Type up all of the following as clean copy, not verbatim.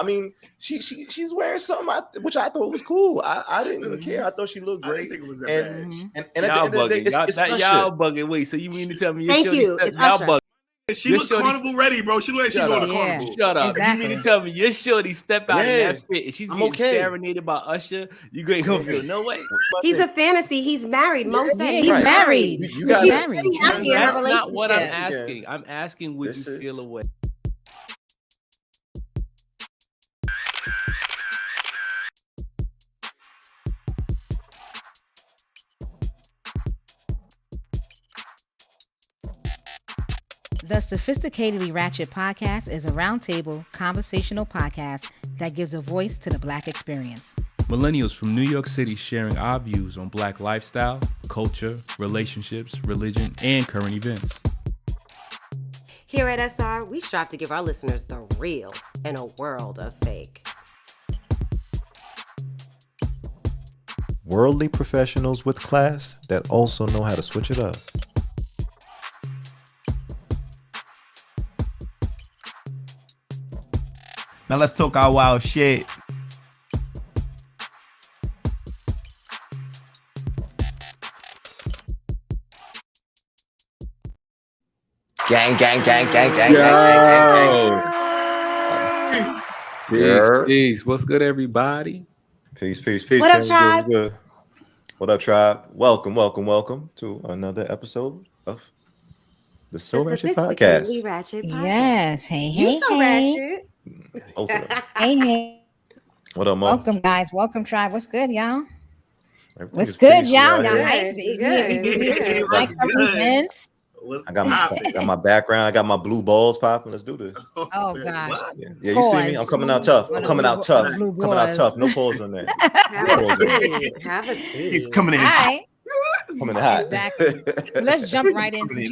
I mean, she's wearing something which I thought was cool. I didn't even care. I thought she looked great. I didn't think it was that bad. And at the end of the day, it's y'all bugging. Wait, so you mean to tell me Thank you. It's Usher. Bugging? She looked carnival ready, bro. She looked like she going to carnival. Shut up. Exactly. You mean to tell me your shorty step out in that fit and she's getting serenaded by Usher? You ain't gonna feel no way. He's a fantasy. He's married. Mo said he's married. She's married. That's not what I'm asking. I'm asking would you feel away? The Sophisticatedly Ratchet Podcast is a roundtable conversational podcast that gives a voice to the Black experience. Millennials from New York City sharing our views on Black lifestyle, culture, relationships, religion, and current events. Here at SR, we strive to give our listeners the real in a world of fake. Worldly professionals with class that also know how to switch it up. Now let's talk our wild shit. Gang. Peace. What's good, everybody? Peace. What up, tribe? Good. What up, tribe? Welcome to another episode of the So Ratchet Podcast. Ratchet Podcast. Yes. Hey. You so ratchet. Hey. What up, Mo? Welcome, guys. Welcome, tribe. What's good, y'all? Everything What's is good, peaceful y'all? out Y'all here. hyped? Like some events? I got my background. I got my blue balls popping. Let's do this. Oh gosh. Yeah, you see me? I'm coming out tough. No pause on that. Have a seat. He's coming in. All right. Coming in hot. Exactly. So let's jump right in. Since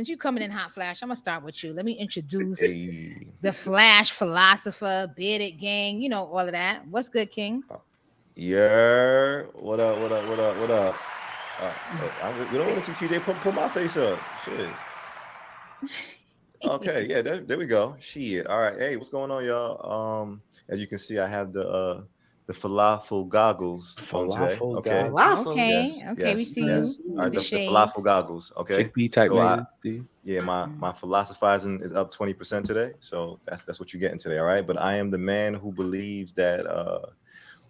you're coming in hot, Flash, I'm gonna start with you. Let me introduce the Flash philosopher, bearded gang. You know all of that. What's good, King? Yeah. What up? We don't want to see TJ put my face up. Shit. Okay, yeah, there we go. Shit. All right. Hey, what's going on, y'all? As you can see, I have the falafel goggles on today. Okay. Falafel. Okay. Yes, Okay. We see you. All right, the shades. falafel goggles. Okay. Chickpea type. My philosophizing is up 20% today. So that's what you're getting today. All right. But I am the man who believes that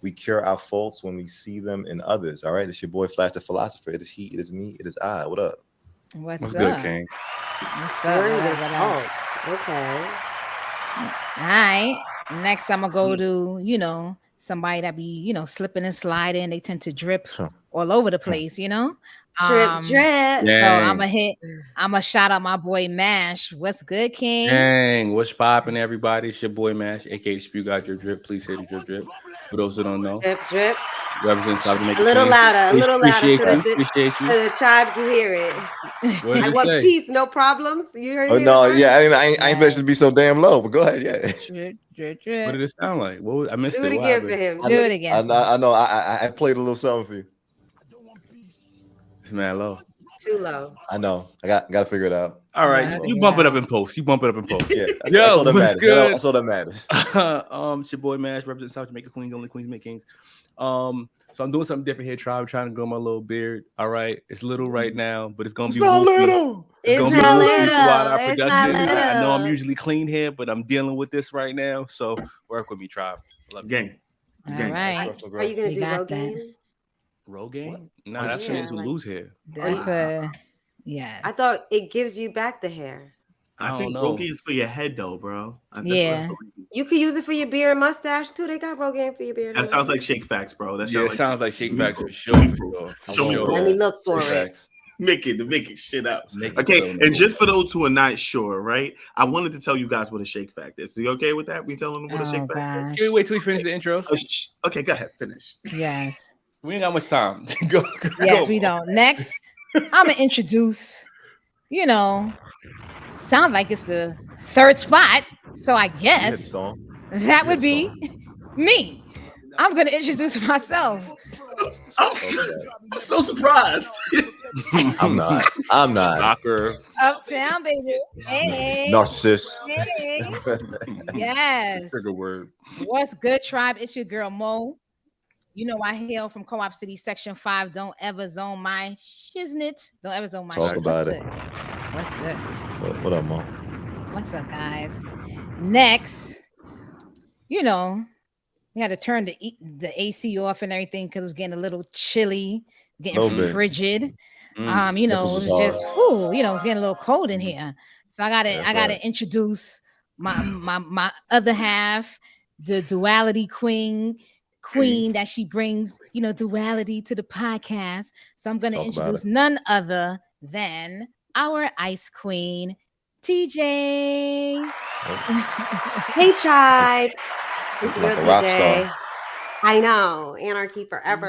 we cure our faults when we see them in others. All right. It's your boy Flash the philosopher. It is he, it is me, it is I. What up? What's good, up? King? What's up? Okay. All right. Next, I'm gonna go to somebody that be slipping and sliding. They tend to drip all over the place. Drip. So I'm gonna shout out my boy Mash. What's good, King? Dang, what's popping, everybody? It's your boy Mash, aka SPEWgod, DripDrip. Please say the DripDrip. For those who don't know, Drip. represent South Jamaica. A little louder. Appreciate you. So the tribe can hear it. What did I you want say? peace, no problems. You heard it? No, yeah, I ain't supposed to be so damn low, but go ahead, yeah. Drip. What did it sound like? I missed Do it. it again for him. Do it again. I know. I played a little something for you. It's mad low. Too low. I know. I got to figure it out. All right, you bump it up in post. Yeah, Yo, that's all that what's matters. good? That's all that matters. It's your boy Mash, represent South Jamaica, Queens, only Queens make kings. So I'm doing something different here, tribe. Trying to grow my little beard. All right, it's little right now, but it's gonna be not woofy. little. It's not little. Throughout our It's production. not little. I know I'm usually clean here, but I'm dealing with this right now. So work with me, tribe. Love you. Gang. All right. Are you gonna We do got Rogaine? Rogaine? Nah, that's for niggas who lose hair. That's for yes. I thought it gives you back the hair. I think Rogaine is for your head, though, bro. Yeah. You could use it for your beard and mustache too. They got Rogaine for your beard. That sounds like Shake Facts, bro. It sounds like Shake Facts for sure. Show me, Let me look for it. Make it shit up. Okay, and just for those who are not sure, right? I wanted to tell you guys what a shake fact is. So you okay with that? We telling them what a shake fact is? Can we wait till we finish the intros? Okay, go ahead, finish. Yes. We ain't got much time. Go. Yes, we don't. Next, I'm gonna introduce. Sounds like it's the third spot, so I guess that would be me. I'm gonna introduce myself. I'm so surprised. I'm not. Knocker. Uptown, baby. Hey. Narcissist. Hey. Yes. Trigger word. What's good, tribe? It's your girl Mo. You know I hail from Co-op City, Section 5. Don't ever zone my shiznit. Don't ever zone my Talk about it. What's good? What up, Mo? What's up, guys? Next, you know, we had to turn the AC off and everything because it was getting a little chilly, getting frigid. You know, it was just, you know, it's getting a little cold in here. So I gotta introduce my other half, the duality queen that she brings, you know, duality to the podcast. So I'm gonna introduce none other than our ice queen, TJ. Hey, tribe. It's like real a rock TJ. star. I know. Anarchy forever.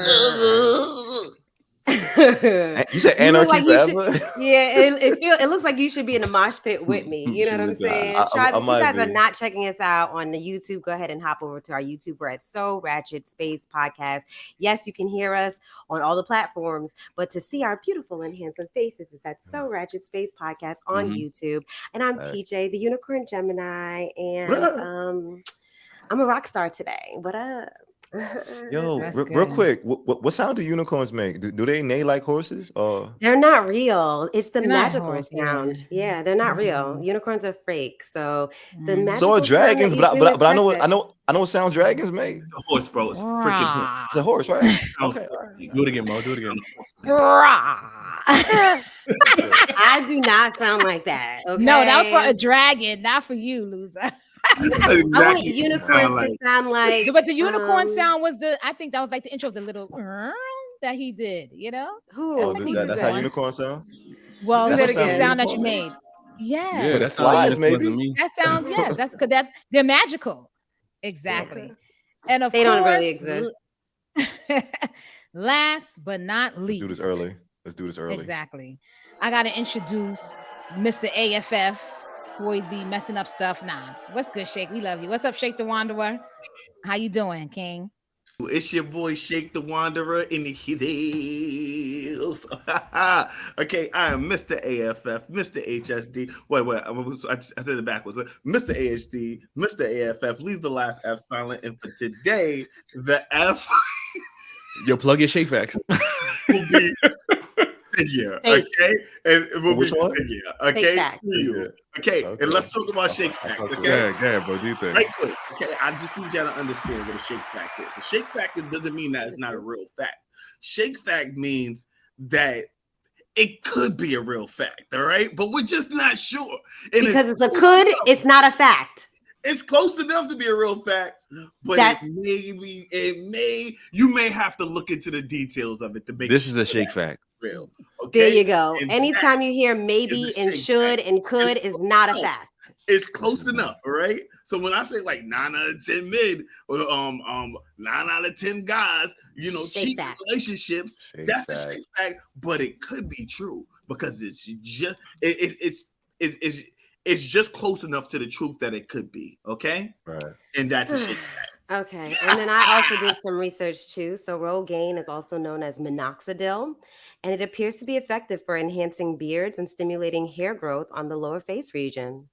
You said anarchy forever? It looks like you should be in the mosh pit with me. You know what I'm saying? Tribe, if you guys are not checking us out on the YouTube, go ahead and hop over to our YouTube. We're at So Ratchet Space Podcast. Yes, you can hear us on all the platforms, but to see our beautiful and handsome faces is at So Ratchet Space Podcast on YouTube. And I'm TJ, the Unicorn Gemini, and I'm a rock star today. What up? Yo, real quick, what sound do unicorns make? Do they neigh like horses? Or they're not real? It's the They're magical sound. Yeah, they're not real. Unicorns are fake. So the magical so are dragons, but I know what sound dragons make. It's a horse, bro. It's a freaking horse. It's a horse, right? Okay. Do it again, Mo. Do it again. I do not sound like that. Okay? No, that was for a dragon, not for you, loser. Exactly. I want unicorns to sound like. But the unicorn sound was I think that was like the intro of the little that he did, you know? That's how unicorn sound? Well, that's the sound that you made. Yeah, that's flies, maybe. That sounds, yes. That's because they're magical. Exactly. Yeah. And of they course, don't really exist. Last but not least. Let's do this early. Exactly. I gotta introduce Mr. AFF. Who always be messing up stuff. Nah. What's good, Shake? We love you. What's up, Shake the Wanderer? How you doing, King? It's your boy Shake the Wanderer in the hills. Okay, I am Mr. AFF, Mr. HSD. Wait, I said it backwards. Mr. AHD, Mr. AFF. Leave the last F silent. And for today, the F. Yo, plug your shake facts. will be figure, okay? And it will Which be one? figure, okay? Okay, Okay. and let's talk about shake facts, okay? Yeah, bro, do you think? Right quick, okay? I just need y'all to understand what a shake fact is. A shake fact doesn't mean that it's not a real fact. Shake fact means that it could be a real fact, all right? But we're just not sure. Because it's a could, it's not a fact. It's close enough to be a real fact, but you may have to look into the details of it to make this is a shake fact. Real. Okay? There you go. And anytime you hear maybe and should and could is not a fact. It's close enough, all right? So when I say like 9 out of 10 men or 9 out of 10 guys, you know, cheat relationships, that's a shake fact, but it could be true because it's just close enough to the truth that it could be, okay? Right. And that's a shake fact. Okay, and then I also did some research too. So Rogaine is also known as minoxidil, and it appears to be effective for enhancing beards and stimulating hair growth on the lower face region.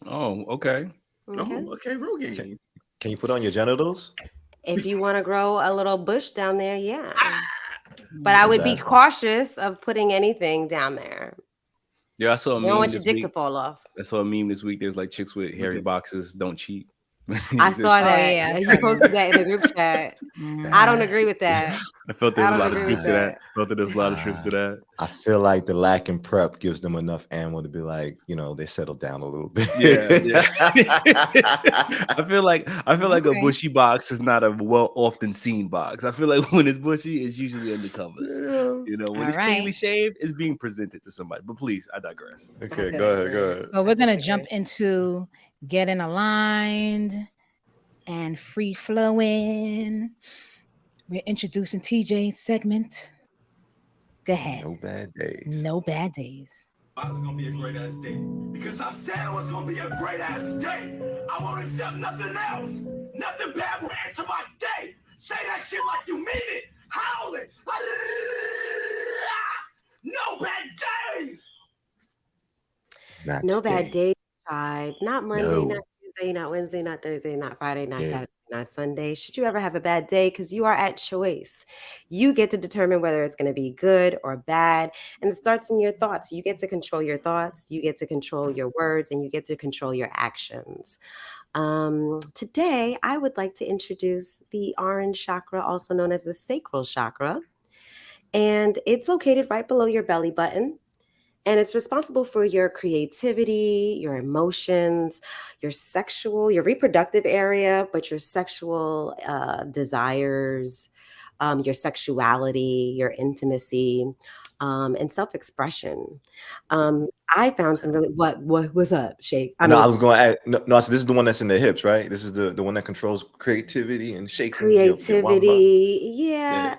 Oh, okay. Okay, Rogaine. Can you put on your genitals? If you want to grow a little bush down there, yeah. But I would be cautious of putting anything down there. Yeah, I saw a meme. You don't want your dick to fall off. I saw a meme this week. There's like chicks with hairy boxes don't cheat. I saw that. You posted that in the group chat. I don't agree with that. I felt there's a lot of truth to that. I felt that there's a lot of truth to that. I feel like the lack in prep gives them enough ammo to be like, you know, they settle down a little bit. Yeah. I feel like a bushy box is not a often seen box. I feel like when it's bushy, it's usually under covers. Yeah. You know, when it's cleanly shaved, it's being presented to somebody. But please, I digress. Okay, go ahead. So we're gonna jump into getting aligned and free flowing. We're introducing TJ's segment. Go ahead. No bad days. No bad days. It's gonna be a great ass day because I said it was gonna be a great ass day. I won't accept nothing else. Nothing bad will enter my day. Say that shit like you mean it. Howl it. No bad days. No bad days, tribe. Not Monday, not Tuesday, not Wednesday, not Thursday, not Friday, not Saturday, not Sunday. Should you ever have a bad day, because you are at choice. You get to determine whether it's going to be good or bad. And it starts in your thoughts. You get to control your thoughts. You get to control your words, and you get to control your actions. Today, I would like to introduce the orange chakra, also known as the sacral chakra. And it's located right below your belly button. And it's responsible for your creativity, your emotions, your sexual, your reproductive area, but your sexual desires, your sexuality, your intimacy, and self-expression. I found some really what was up, Shake? I was going to add. No, so this is the one that's in the hips, right? This is the one that controls creativity and shaking. Creativity, yeah.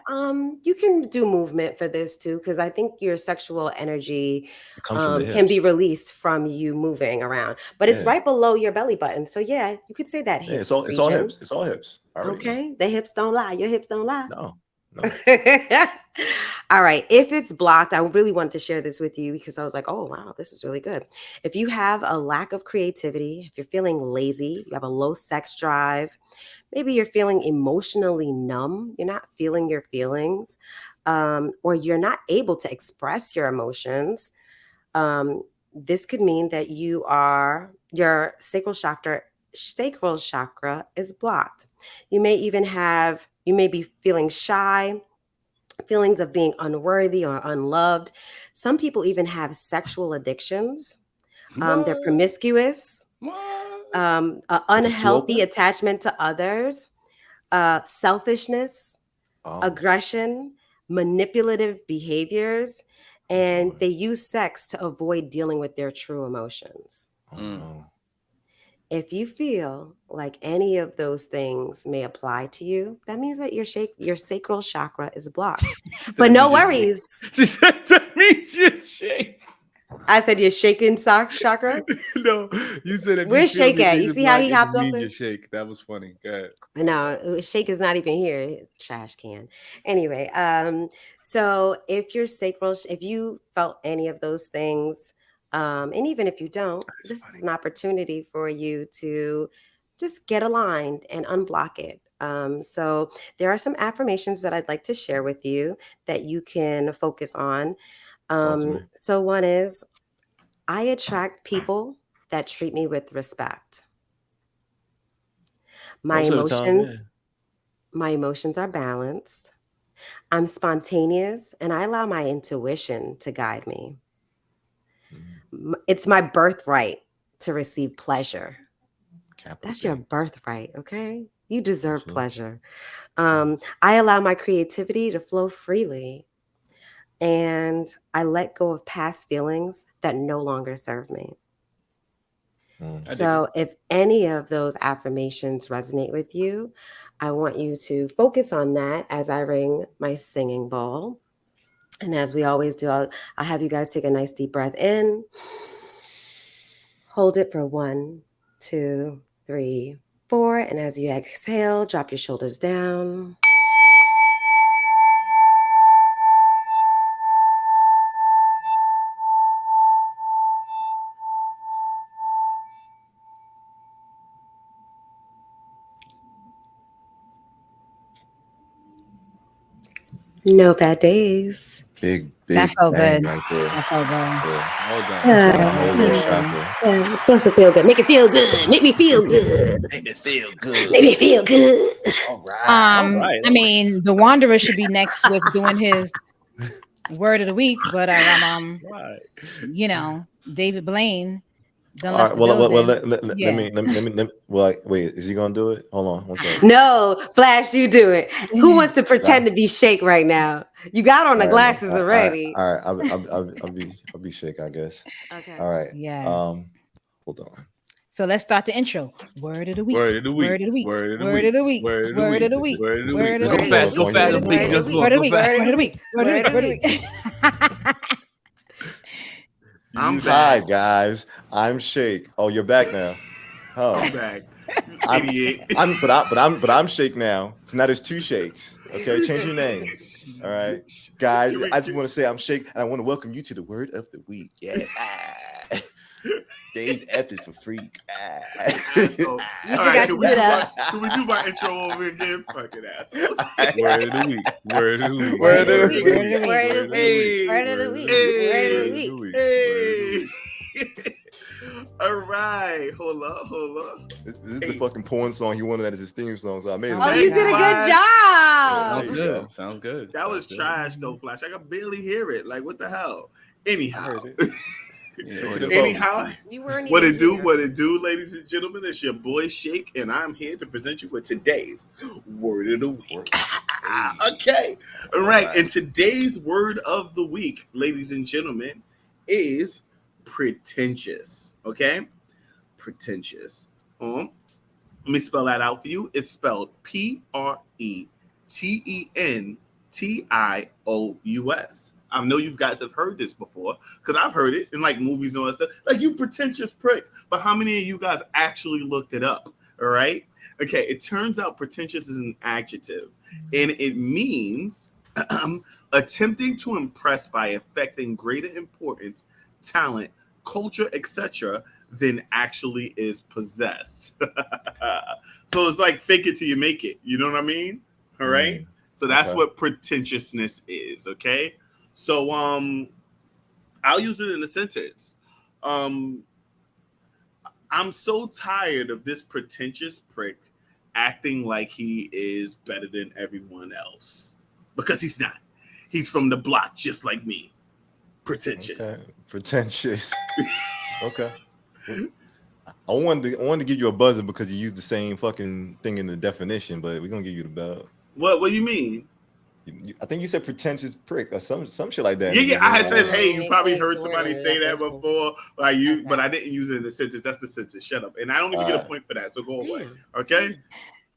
You can do movement for this too, because I think your sexual energy can be released from you moving around. But it's right below your belly button, so yeah, you could say that. Yeah, it's all hips. It's all hips. Okay, the hips don't lie. Your hips don't lie. No. All right. If it's blocked, I really wanted to share this with you because I was like, oh, wow, this is really good. If you have a lack of creativity, if you're feeling lazy, you have a low sex drive, maybe you're feeling emotionally numb, you're not feeling your feelings, or you're not able to express your emotions, this could mean that your sacral chakra is blocked. You may be feeling shy, feelings of being unworthy or unloved. Some people even have sexual addictions. They're promiscuous, unhealthy attachment to others, selfishness, aggression, manipulative behaviors, and they use sex to avoid dealing with their true emotions. If you feel like any of those things may apply to you, that means that your sacral chakra is blocked. But no worries. That means you're shake. I said you're shaking chakra? No, you said it. Where's Shake at? You see how he hopped off it? Shake. That was funny. Go ahead. No, Shake is not even here. Trash can. Anyway, so if you felt any of those things, and even if you don't, this is an opportunity for you to just get aligned and unblock it. So there are some affirmations that I'd like to share with you that you can focus on. So one is, I attract people that treat me with respect. My emotions are balanced. I'm spontaneous, and I allow my intuition to guide me. It's my birthright to receive pleasure. That's your birthright, okay? You deserve pleasure. I allow my creativity to flow freely, and I let go of past feelings that no longer serve me. So if any of those affirmations resonate with you, I want you to focus on that as I ring my singing bowl. And as we always do, I'll have you guys take a nice deep breath in. Hold it for 1, 2, 3, 4. And as you exhale, drop your shoulders down. No bad days. Big that felt good. Right there. That felt good. It's supposed to feel good. Make it feel good. Make me feel good. Make me feel good. Make me feel good. All right. I mean, the Wanderer should be next with doing his word of the week, but you know, David Blaine. All right. Let me. Well, wait. Is he gonna do it? Hold on. One second. No, Flash, you do it. Who wants to pretend to be Shake right now? You got on the glasses already. All right. I'll be Shake, I guess. Okay. All right. Yeah. Hold on. So let's start the intro. Word of the week. Word of the week. Word of the week. Word of the Word of the week. Word of Word of the the week. week. Word of the Word week. of the week. Go fast. Go fast. Don't think just Word of the week. Word of the week. Word of the week. I'm Hi back. guys, I'm Shake. Oh, you're back now. Oh, I'm back. Idiot. I'm Shake now. So now there's two Shakes. Okay, change your name. All right, guys. I just want to say I'm Shake, and I want to welcome you to the word of the week. Yeah. Dave's effort for freak. All right, can we do my intro over again? Fucking assholes. Word of the week. Word of the week. Word of the week. Word of the week. Word of the week. Word of the week. All right, hold up. This is the fucking porn song he wanted as his theme song, so I made it. Oh, you did a good job. Sounds good. Sounds good. That was trash though, Flash. I could barely hear it. Like, what the hell? Anyhow. Anyhow, what it do, ladies and gentlemen, it's your boy Shake, and I'm here to present you with today's word of the week. Okay. All right. And today's word of the week, ladies and gentlemen, is pretentious. Okay? Pretentious. Let me spell that out for you. It's spelled Pretentious. I know you guys have heard this before because I've heard it in like movies and all that stuff. Like, you pretentious prick. But how many of you guys actually looked it up? All right. Okay. It turns out pretentious is an adjective, and it means attempting to impress by affecting greater importance, talent, culture, etc., than actually is possessed. So it's like fake it till you make it. You know what I mean? All right. So that's what pretentiousness is. Okay. So I'll use it in a sentence. I'm so tired of this pretentious prick acting like he is better than everyone else, because he's not. He's from the block just like me. Pretentious. Okay. Pretentious. Okay. I wanted to give you a buzzer because you used the same fucking thing in the definition, but we're gonna give you the bell. What do you mean? I think you said pretentious prick or some shit like that. Yeah. I said, hey, you probably heard somebody say that before, but I didn't use it in the sentence. That's the sentence. Shut up. And I don't even get a point for that. So go away. Okay.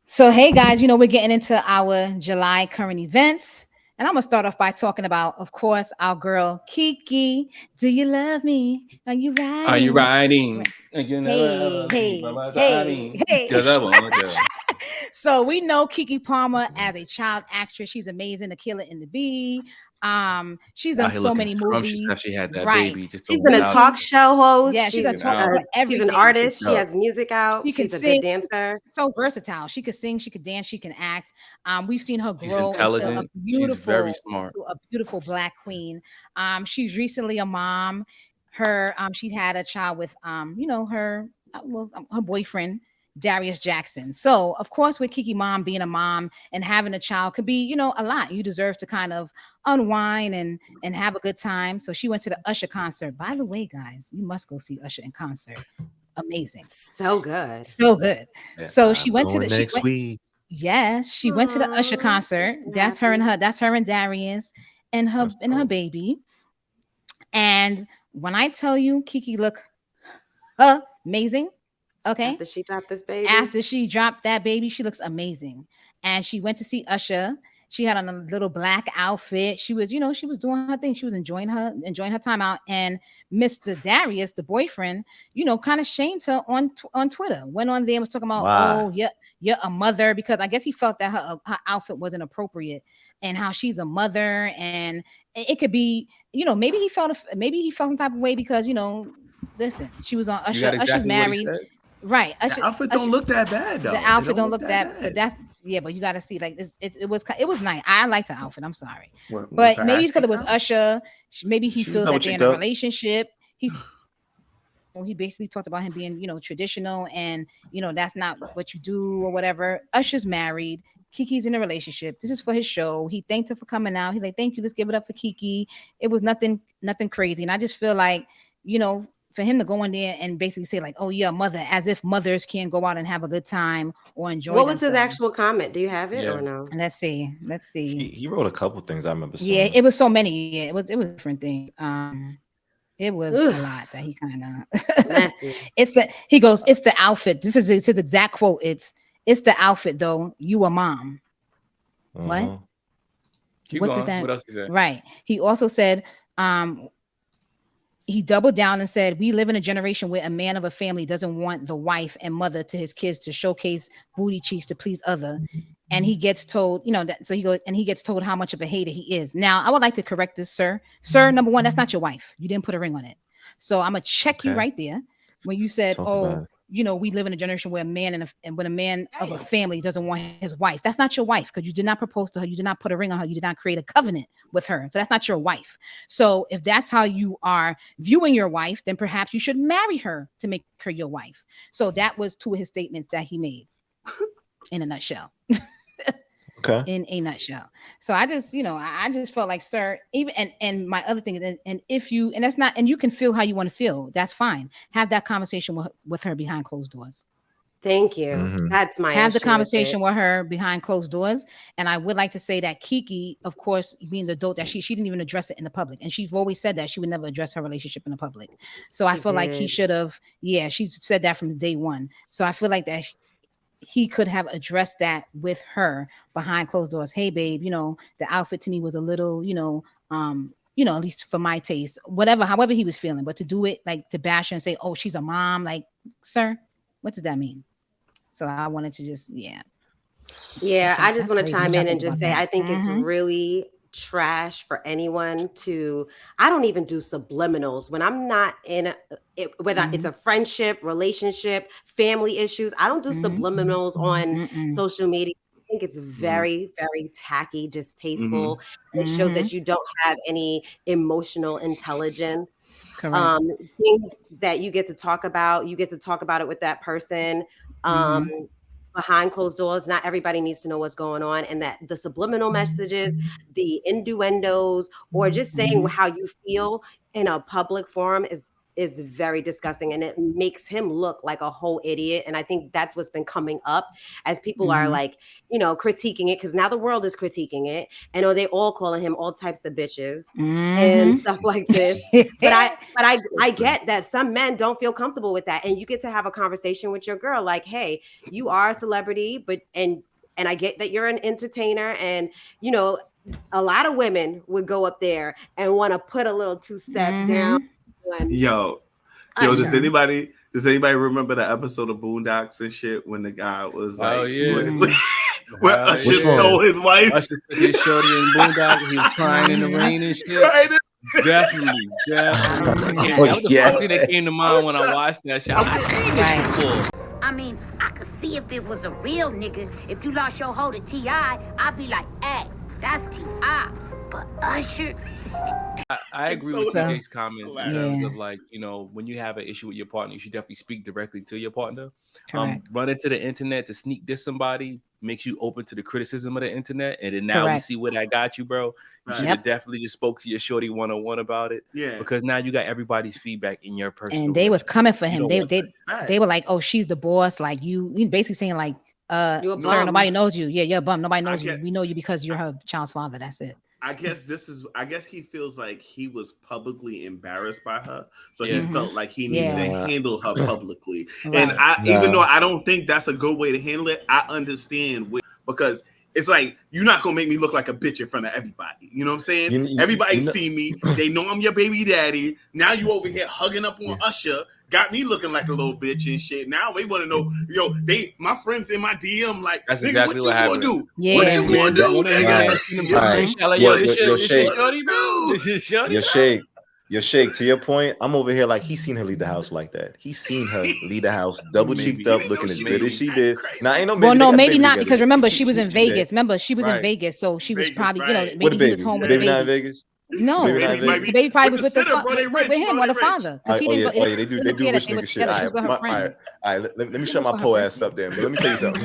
So, hey guys, we're getting into our July current events. And I'm going to start off by talking about, of course, our girl, Keke. Do you love me? Are you riding? Are you riding? Hey. So we know Keke Palmer as a child actress. She's amazing. The Killer in the Bee. She's done so many movies. She had that baby. She's been a talk show host. Yeah, she's an artist. She has music out. She's a good dancer. So versatile. She could sing, she could dance, she can act. We've seen her grow into she's very smart. A beautiful Black queen. She's recently a mom. She had a child with her boyfriend, Darius Jackson. So of course, with Keke mom being a mom and having a child could be, a lot. You deserve to kind of unwind and have a good time. So she went to the Usher concert. By the way, guys, you must go see Usher in concert. Amazing. So good. Yeah, so she went to the next week. Yes, she went to the Usher concert. That's her and Darius and her baby. And when I tell you, Keke look amazing. Okay. After she dropped this baby. After she dropped that baby, she looks amazing. And she went to see Usher. She had on a little black outfit. She was, she was doing her thing. She was enjoying her time out. And Mr. Darius, the boyfriend, kind of shamed her on Twitter. Went on there and was talking about, oh, you're a mother, because I guess he felt that her outfit wasn't appropriate, and how she's a mother. And it could be, maybe he felt some type of way because, listen, she was on Usher. Usher's married. Right. The outfit don't look that bad though. The outfit don't look that, but that's but you got to see, like, it was nice. I liked the outfit. I'm sorry, but maybe because it was Usher, maybe he feels that they're in a relationship. He basically talked about him being, traditional, and that's not what you do or whatever. Usher's married. Keke's in a relationship. This is for his show. He thanked her for coming out. He's like, thank you. Let's give it up for Keke. It was nothing crazy, and I just feel like, for him to go in there and basically say like, oh, yeah, mother, as if mothers can't go out and have a good time or enjoy What was his actual comment? Do you have it or no? Let's see. He wrote a couple things I remember seeing. Yeah, it was so many. Yeah, it was different things. It was a lot that he kind of messy. It's the outfit. This is his exact quote. It's the outfit though. You a mom. What? Keep going. What else he said? Right. He also said, he doubled down and said, we live in a generation where a man of a family doesn't want the wife and mother to his kids to showcase booty cheeks to please other. And he gets told, he gets told how much of a hater he is. Now, I would like to correct this, sir. Sir, number one, that's not your wife. You didn't put a ring on it. So I'm going to check you right there when you said, we live in a generation where a man and when a man of a family doesn't want his wife. That's not your wife because you did not propose to her. You did not put a ring on her. You did not create a covenant with her. So that's not your wife. So if that's how you are viewing your wife, then perhaps you should marry her to make her your wife. So that was two of his statements that he made in a nutshell. Okay. In a nutshell. So I just felt like, sir, even and my other thing is, and if you, and that's not, and you can feel how you want to feel, that's fine. Have that conversation with her behind closed doors. Thank you. That's my have the conversation with her behind closed doors. And I would like to say that Keke, of course, being the adult that she didn't even address it in the public. And she's always said that she would never address her relationship in the public. So I feel like he should have, she said that from day one. So I feel like that he could have addressed that with her behind closed doors. Hey, babe, the outfit to me was a little, at least for my taste, however he was feeling. But to do it like to bash her and say, oh, she's a mom, like, sir, what does that mean? So I wanted to just, I just want to chime in and just say, I think it's really trash for anyone to, I don't even do subliminals when I'm not in whether it's a friendship, relationship, family issues. I don't do subliminals on social media. I think it's very, very tacky, distasteful. It shows that you don't have any emotional intelligence. Things that you get to talk about it with that person. Behind closed doors, not everybody needs to know what's going on, and that the subliminal messages, the innuendos, or just saying how you feel in a public forum is very disgusting, and it makes him look like a whole idiot. And I think that's what's been coming up as people are like, critiquing it, because now the world is critiquing it. I know they all calling him all types of bitches and stuff like this. but I get that some men don't feel comfortable with that, and you get to have a conversation with your girl like, hey, you are a celebrity, but and I get that you're an entertainer, and a lot of women would go up there and want to put a little two-step down. Yo, does anybody remember the episode of Boondocks and shit when the guy was like, when Usher stole his wife? Usher took his shorty in Boondocks. He was crying in the rain and shit. Definitely. That was the first thing that came to mind when I watched that shit. I seen this before. I mean, I could see if it was a real nigga. If you lost your hoe to T.I., I'd be like, hey, that's T.I. But Usher. I agree with Keke's comments in terms of like, when you have an issue with your partner, you should definitely speak directly to your partner. Run into the internet to sneak diss somebody makes you open to the criticism of the internet. And then now we see where that got you, bro. You should have definitely just spoke to your shorty 101 about it. Yeah. Because now you got everybody's feedback in your personal. And they was coming for him. They were like, oh, she's the boss. Like you basically saying like, sir, nobody knows you. Yeah, you're a bum. Nobody knows you. We know you because you're her child's father. That's it. I guess he feels like he was publicly embarrassed by her. So he felt like he needed to handle her publicly. And even though I don't think that's a good way to handle it, I understand because it's like, you're not going to make me look like a bitch in front of everybody. You know what I'm saying? Everybody see me. They know I'm your baby daddy. Now you over here hugging up on Usher. Got me looking like a little bitch and shit. Now they want to know, my friends in my DM like, that's exactly what happened. Do? Yeah. What you gonna do? Your shake. To your point, I'm over here like he's seen her leave the house like that. He's seen her leave the house, double cheeked up, looking as good as she did. Now ain't no. Well, no, maybe not because remember she was in Vegas. Remember she was in Vegas, so she was probably maybe he was home with the baby. Not in Vegas. No, the baby probably was with him or the father. They do rich nigga shit. All right, let me shut my poor ass up there. But let me tell you something.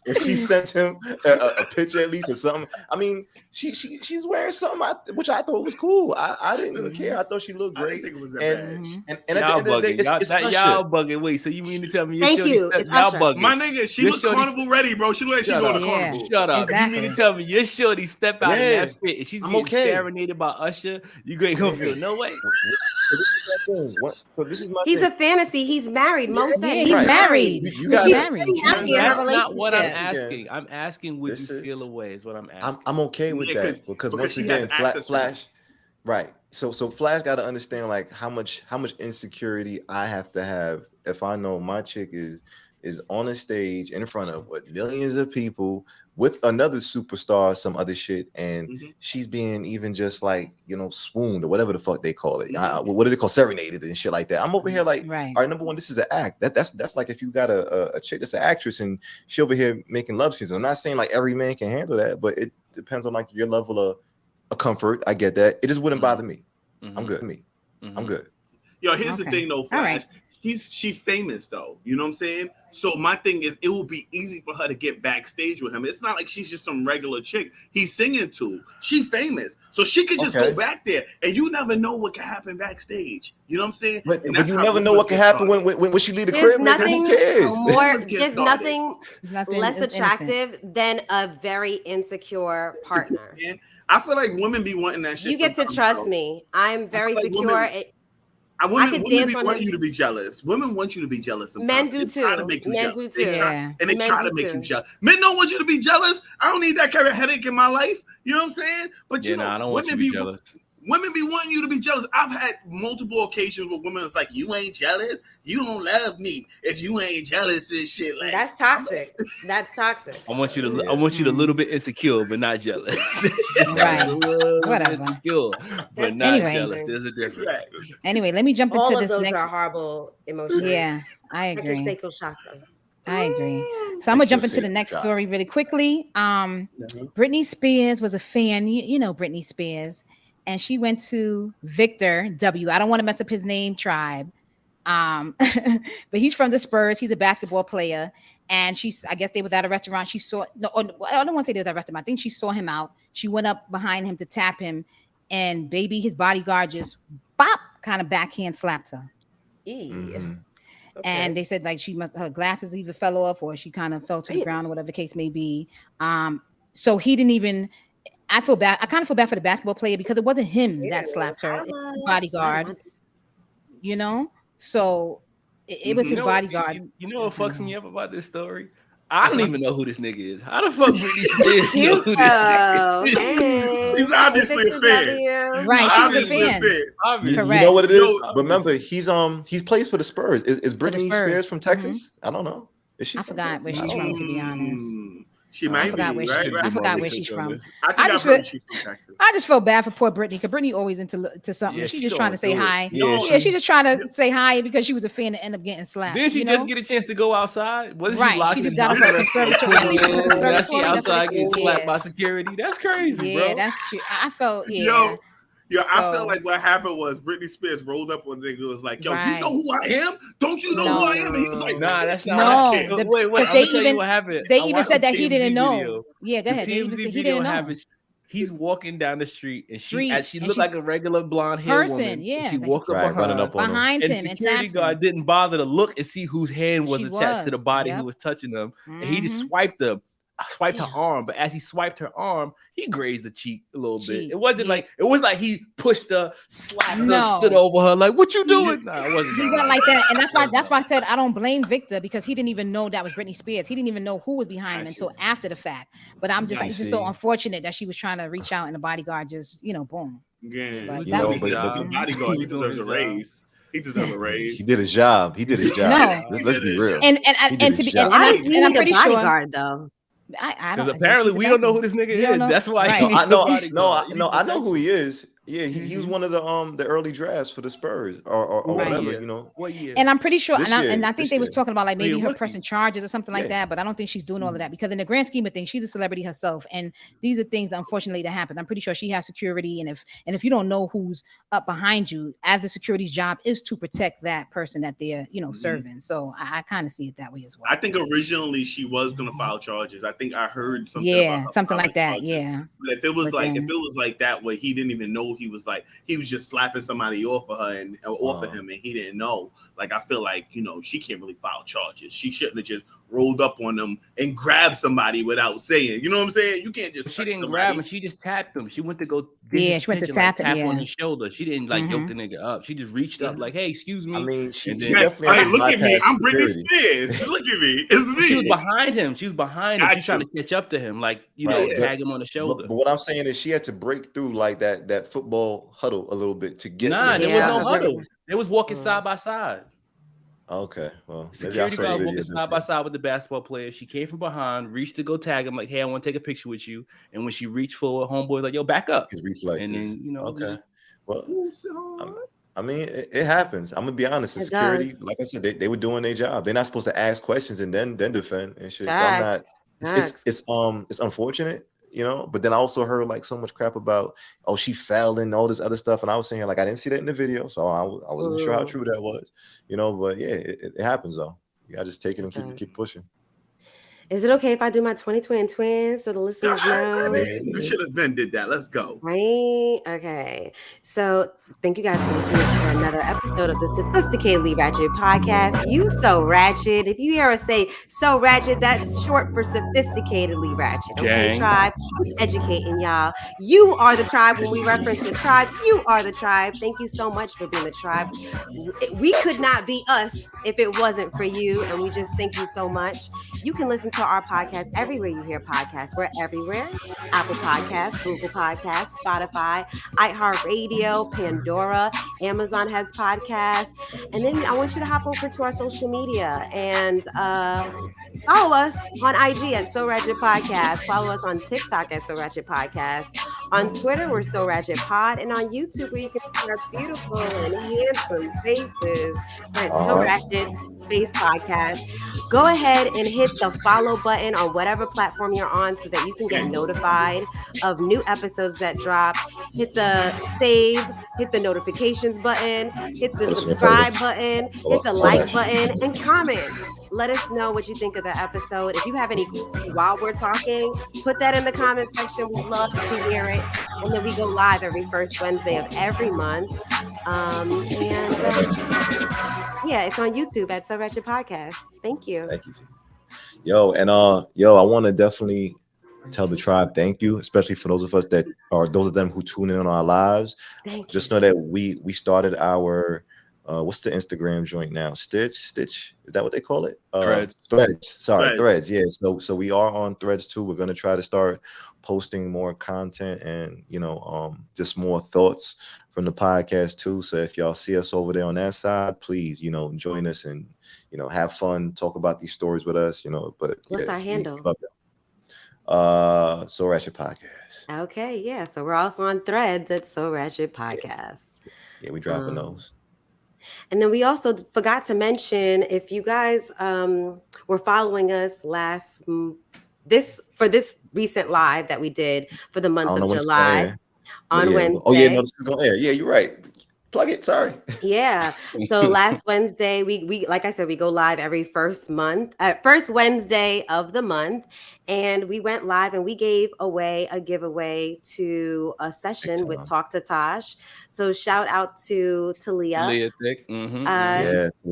When she sent him a picture at least or something, I mean, she's wearing something which I thought was cool. I didn't even care. I thought she looked great. I didn't think it was that bad. And at the end of the day, it's y'all bugging. Wait, so you mean to tell me y'all bugging? My nigga, she looked carnival ready, bro. She looked like she going to carnival. Shut up. You mean to tell me your shorty step out in that fit and she's getting serenaded by Usher? You ain't gonna feel no way. So this is my He's a fantasy. He's married. Mo said he's married. She's married. That's not what I'm asking. I'm asking would you feel away is what I'm asking. I'm okay with that because once again, Flash. Right. So Flash got to understand like how much insecurity I have to have if I know my chick is on a stage in front of millions of people with another superstar, some other shit, and she's being even just like, you know, swooned or whatever the fuck they call it. What do they call serenaded and shit like that? I'm over here like, all right, number one, this is an act. That's like if you got a chick that's an actress and she over here making love scenes. I'm not saying like every man can handle that, but it depends on like your level of comfort. I get that. It just wouldn't bother me. I'm good. I'm good. Yo, here's the thing though, Flash. She's famous though. You know what I'm saying? So my thing is, it will be easy for her to get backstage with him. It's not like she's just some regular chick he's singing to. She famous, so she could just go back there, and you never know what can happen backstage. You know what I'm saying? But you never know what can happen when she leave the crib. There's nothing less attractive than a very insecure partner. I feel like women be wanting that shit. You get to trust me. I'm very secure. Women want you to be jealous. Women want you to be jealous. Sometimes. Men do too. Try to make you jealous. Do too. They try to make you jealous. Men don't want you to be jealous. I don't need that kind of headache in my life. You know what I'm saying? But you know, I don't want you to be jealous. Women be wanting you to be jealous. I've had multiple occasions where women was like, "You ain't jealous. You don't love me if you ain't jealous and shit." Like that's toxic. That's toxic. I want you to. I want you to a little bit insecure, but not jealous. Right. Whatever. Insecure, but not jealous. There's a difference. Anyway, let me jump into this next. All of those are horrible emotions. Yeah, I agree. Like your sacral chakra. I agree. So I'm gonna jump into the next story really quickly. Britney Spears was a fan. You know Britney Spears. And she went to Victor W. I don't want to mess up his name, tribe. But he's from the Spurs. He's a basketball player. And I guess they were at a restaurant. I don't want to say they were at a restaurant. I think she saw him out. She went up behind him to tap him. And baby, his bodyguard just kind of backhand slapped her. Okay. And they said like her glasses either fell off or she kind of fell to the ground or whatever the case may be. So he didn't even. I feel bad. I kind of feel bad for the basketball player because it wasn't him that slapped her. It's his bodyguard, you know. So it was his bodyguard. You know what fucks me up about this story? I don't even know who this nigga is. How the fuck Britney Spears know who this nigga is? He's obviously a fan, right? She's a fan. You know what it is? Remember, he's plays for the Spurs. Is Britney Spears from Texas? I don't know. Is she? I forgot where she's from, to be honest. She might be. I forgot where she's from. I just feel bad for poor Britney because Britney always into something. Yeah, she's just trying to say hi. Yeah, she's just trying to say hi because she was a fan and end up getting slapped. Didn't she just get a chance to go outside? Right. She just got off of the service. Now she outside getting slapped by security. That's crazy, bro. Yeah, that's cute. I felt I felt like what happened was Britney Spears rolled up on the nigga was like, yo, you know who I am? Don't you know who I am? And he was like, nah, that's not wait, I'm gonna tell you what happened. They even said that he didn't know. Yeah, go ahead. They even said he didn't know. He's walking down the street and she looked like a regular blonde hair woman. Yeah. And she walked up on her behind him and the security guard didn't bother to look and see whose hand was attached to the body who was touching them. And he just swiped her arm, but as he swiped her arm, he grazed the cheek a little bit. It wasn't like he pushed her, slapped her, stood over her like, "What you doing?" No, it wasn't. He went like that, and that's why I said I don't blame Victor because he didn't even know that was Britney Spears. He didn't even know who was behind him until after the fact. But it's just so unfortunate that she was trying to reach out and the bodyguard just boom. Yeah, but the bodyguard he deserves a raise. He deserves a raise. He did his job. No, let's be real. And I'm pretty sure though. Because apparently we don't know who this nigga is. That's why I know who he is. Yeah, he was one of the early drafts for the Spurs or whatever, What year? And I'm pretty sure, and I think they was talking about like maybe her pressing charges or something like that, but I don't think she's doing all of that because in the grand scheme of things, she's a celebrity herself, and these are things that unfortunately that happen. I'm pretty sure she has security, and if you don't know who's up behind you, as the security's job is to protect that person that they're serving. So I kind of see it that way as well. I think originally she was gonna file charges. I think I heard something. Yeah, something like that. Charges. Yeah. But if it was like that where he didn't even know he was just slapping somebody off of her and off of him and he didn't know. Like I feel like she can't really file charges. She shouldn't have just rolled up on them and grabbed somebody without saying. You know what I'm saying? You can't just. She didn't grab him. She just tapped him. She went to go. She went to tap on his shoulder. She didn't yoke the nigga up. She just reached up like, "Hey, excuse me." I mean, she definitely. Hey, look at me. I'm Britney Spears. Look at me. It's me. She was behind him. She's behind him. She's trying to catch up to him, tag him on the shoulder. But what I'm saying is, she had to break through like that football football huddle a little bit to get to Nah, him. there was no huddle. They was walking side by side. Okay, well, security guard walking side by side with the basketball player. She came from behind, reached to go tag him, like, "Hey, I want to take a picture with you." And when she reached for homeboy, like, "Yo, back up." His reflexes. And then, you know, okay. Well, I mean, it happens. I'm gonna be honest. The security, like I said, they were doing their job. They're not supposed to ask questions and then defend and shit. So I'm not. It's unfortunate, you know. But then I also heard like so much crap about, oh, she fell and all this other stuff, and I was saying like I didn't see that in the video, so I wasn't sure how true that was, you know. But yeah, it happens though. You gotta just take it and keep pushing. Is it okay if I do my 2020 twins so the listeners know? You should have been did that. Let's go. Right? Okay. So thank you guys for listening to another episode of the Sophisticatedly Ratchet Podcast. You so ratchet. If you hear us say so ratchet, that's short for sophisticatedly ratchet. Okay, tribe? Just educating y'all. You are the tribe. When we reference the tribe, you are the tribe. Thank you so much for being the tribe. We could not be us if it wasn't for you. And we just thank you so much. You can listen to our podcast everywhere you hear podcasts. We're everywhere. Apple Podcasts, Google Podcasts, Spotify, iHeartRadio, Pandora, Amazon has podcasts. And then I want you to hop over to our social media and follow us on IG at So Ratchet Podcast. Follow us on TikTok at So Ratchet Podcast. On Twitter, we're So Ratchet Pod. And on YouTube, where you can see our beautiful and handsome faces. That's So Ratchet Space Podcast. Go ahead and hit the follow button on whatever platform you're on so that you can get notified of new episodes that drop. Hit the save, hit the notifications button, hit the subscribe button, hit the like button, and comment. Let us know what you think of the episode. If you have any questions while we're talking, put that in the comment section. We'd love to hear it. And then we go live every first Wednesday of every month. Yeah, it's on YouTube at So Ratchet Podcast. Thank you. Thank you. Yo, I want to definitely tell the tribe thank you, especially for those of them who tune in on our lives. Just know that we started our what's the Instagram joint now? Stitch? Is that what they call it? Threads. Threads. Yeah. So we are on Threads too. We're gonna try to start posting more content and just more thoughts from the podcast too. So if y'all see us over there on that side, please, join us and have fun, talk about these stories with us, but what's our handle? So Ratchet Podcast. Okay, yeah. So we're also on Threads at So Ratchet Podcast. Yeah, we dropping those. And then we also forgot to mention, if you guys were following us this recent live that we did for the month of July on Wednesday. Oh yeah, no, this is gonna air. Yeah, you're right. Plug it. Sorry. Yeah. So last Wednesday, we like I said, we go live every first Wednesday of the month, and we went live and we gave away a giveaway to a session with Talk to Tosh. So shout out to Talia. Talia Thick. Mm-hmm.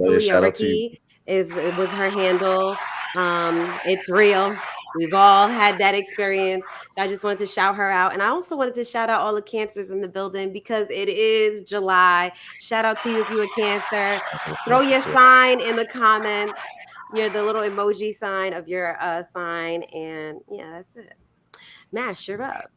Talia Ricky was her handle. It's real. We've all had that experience. So I just wanted to shout her out. And I also wanted to shout out all the Cancers in the building because it is July. Shout out to you if you're a Cancer. Throw your sign in the comments. You're the little emoji sign of your sign. And yeah, that's it. Mash, you're up.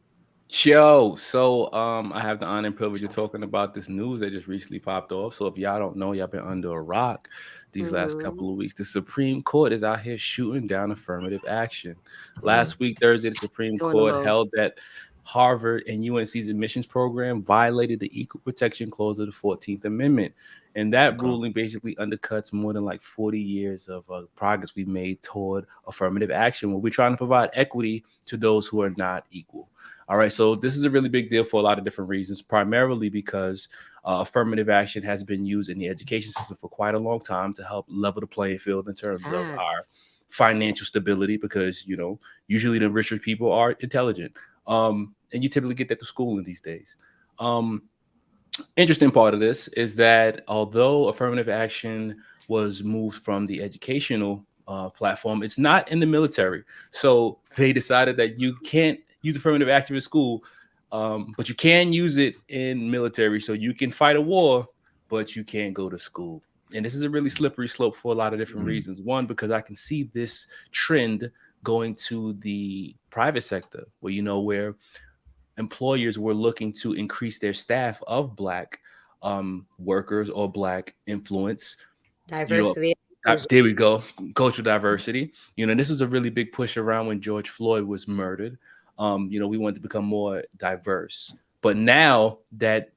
Yo, so I have the honor and privilege of talking about this news that just recently popped off. So if y'all don't know, y'all been under a rock these last couple of weeks. The Supreme Court is out here shooting down affirmative action. Last week, Thursday, the Supreme Court held that Harvard and UNC's admissions program violated the Equal Protection Clause of the 14th Amendment. And that ruling basically undercuts more than like 40 years of progress we made toward affirmative action, where we're trying to provide equity to those who are not equal. All right, so this is a really big deal for a lot of different reasons, primarily because affirmative action has been used in the education system for quite a long time to help level the playing field in terms of our financial stability, because, usually the richer people are intelligent. And you typically get that to school in these days. Interesting part of this is that although affirmative action was moved from the educational platform, it's not in the military. So they decided that you can't use affirmative action in school, but you can use it in military. So you can fight a war, but you can't go to school. And this is a really slippery slope for a lot of different reasons. One, because I can see this trend going to the private sector, where employers were looking to increase their staff of Black workers or Black influence. Diversity. There we go. Cultural diversity. This was a really big push around when George Floyd was murdered. We wanted to become more diverse. But now that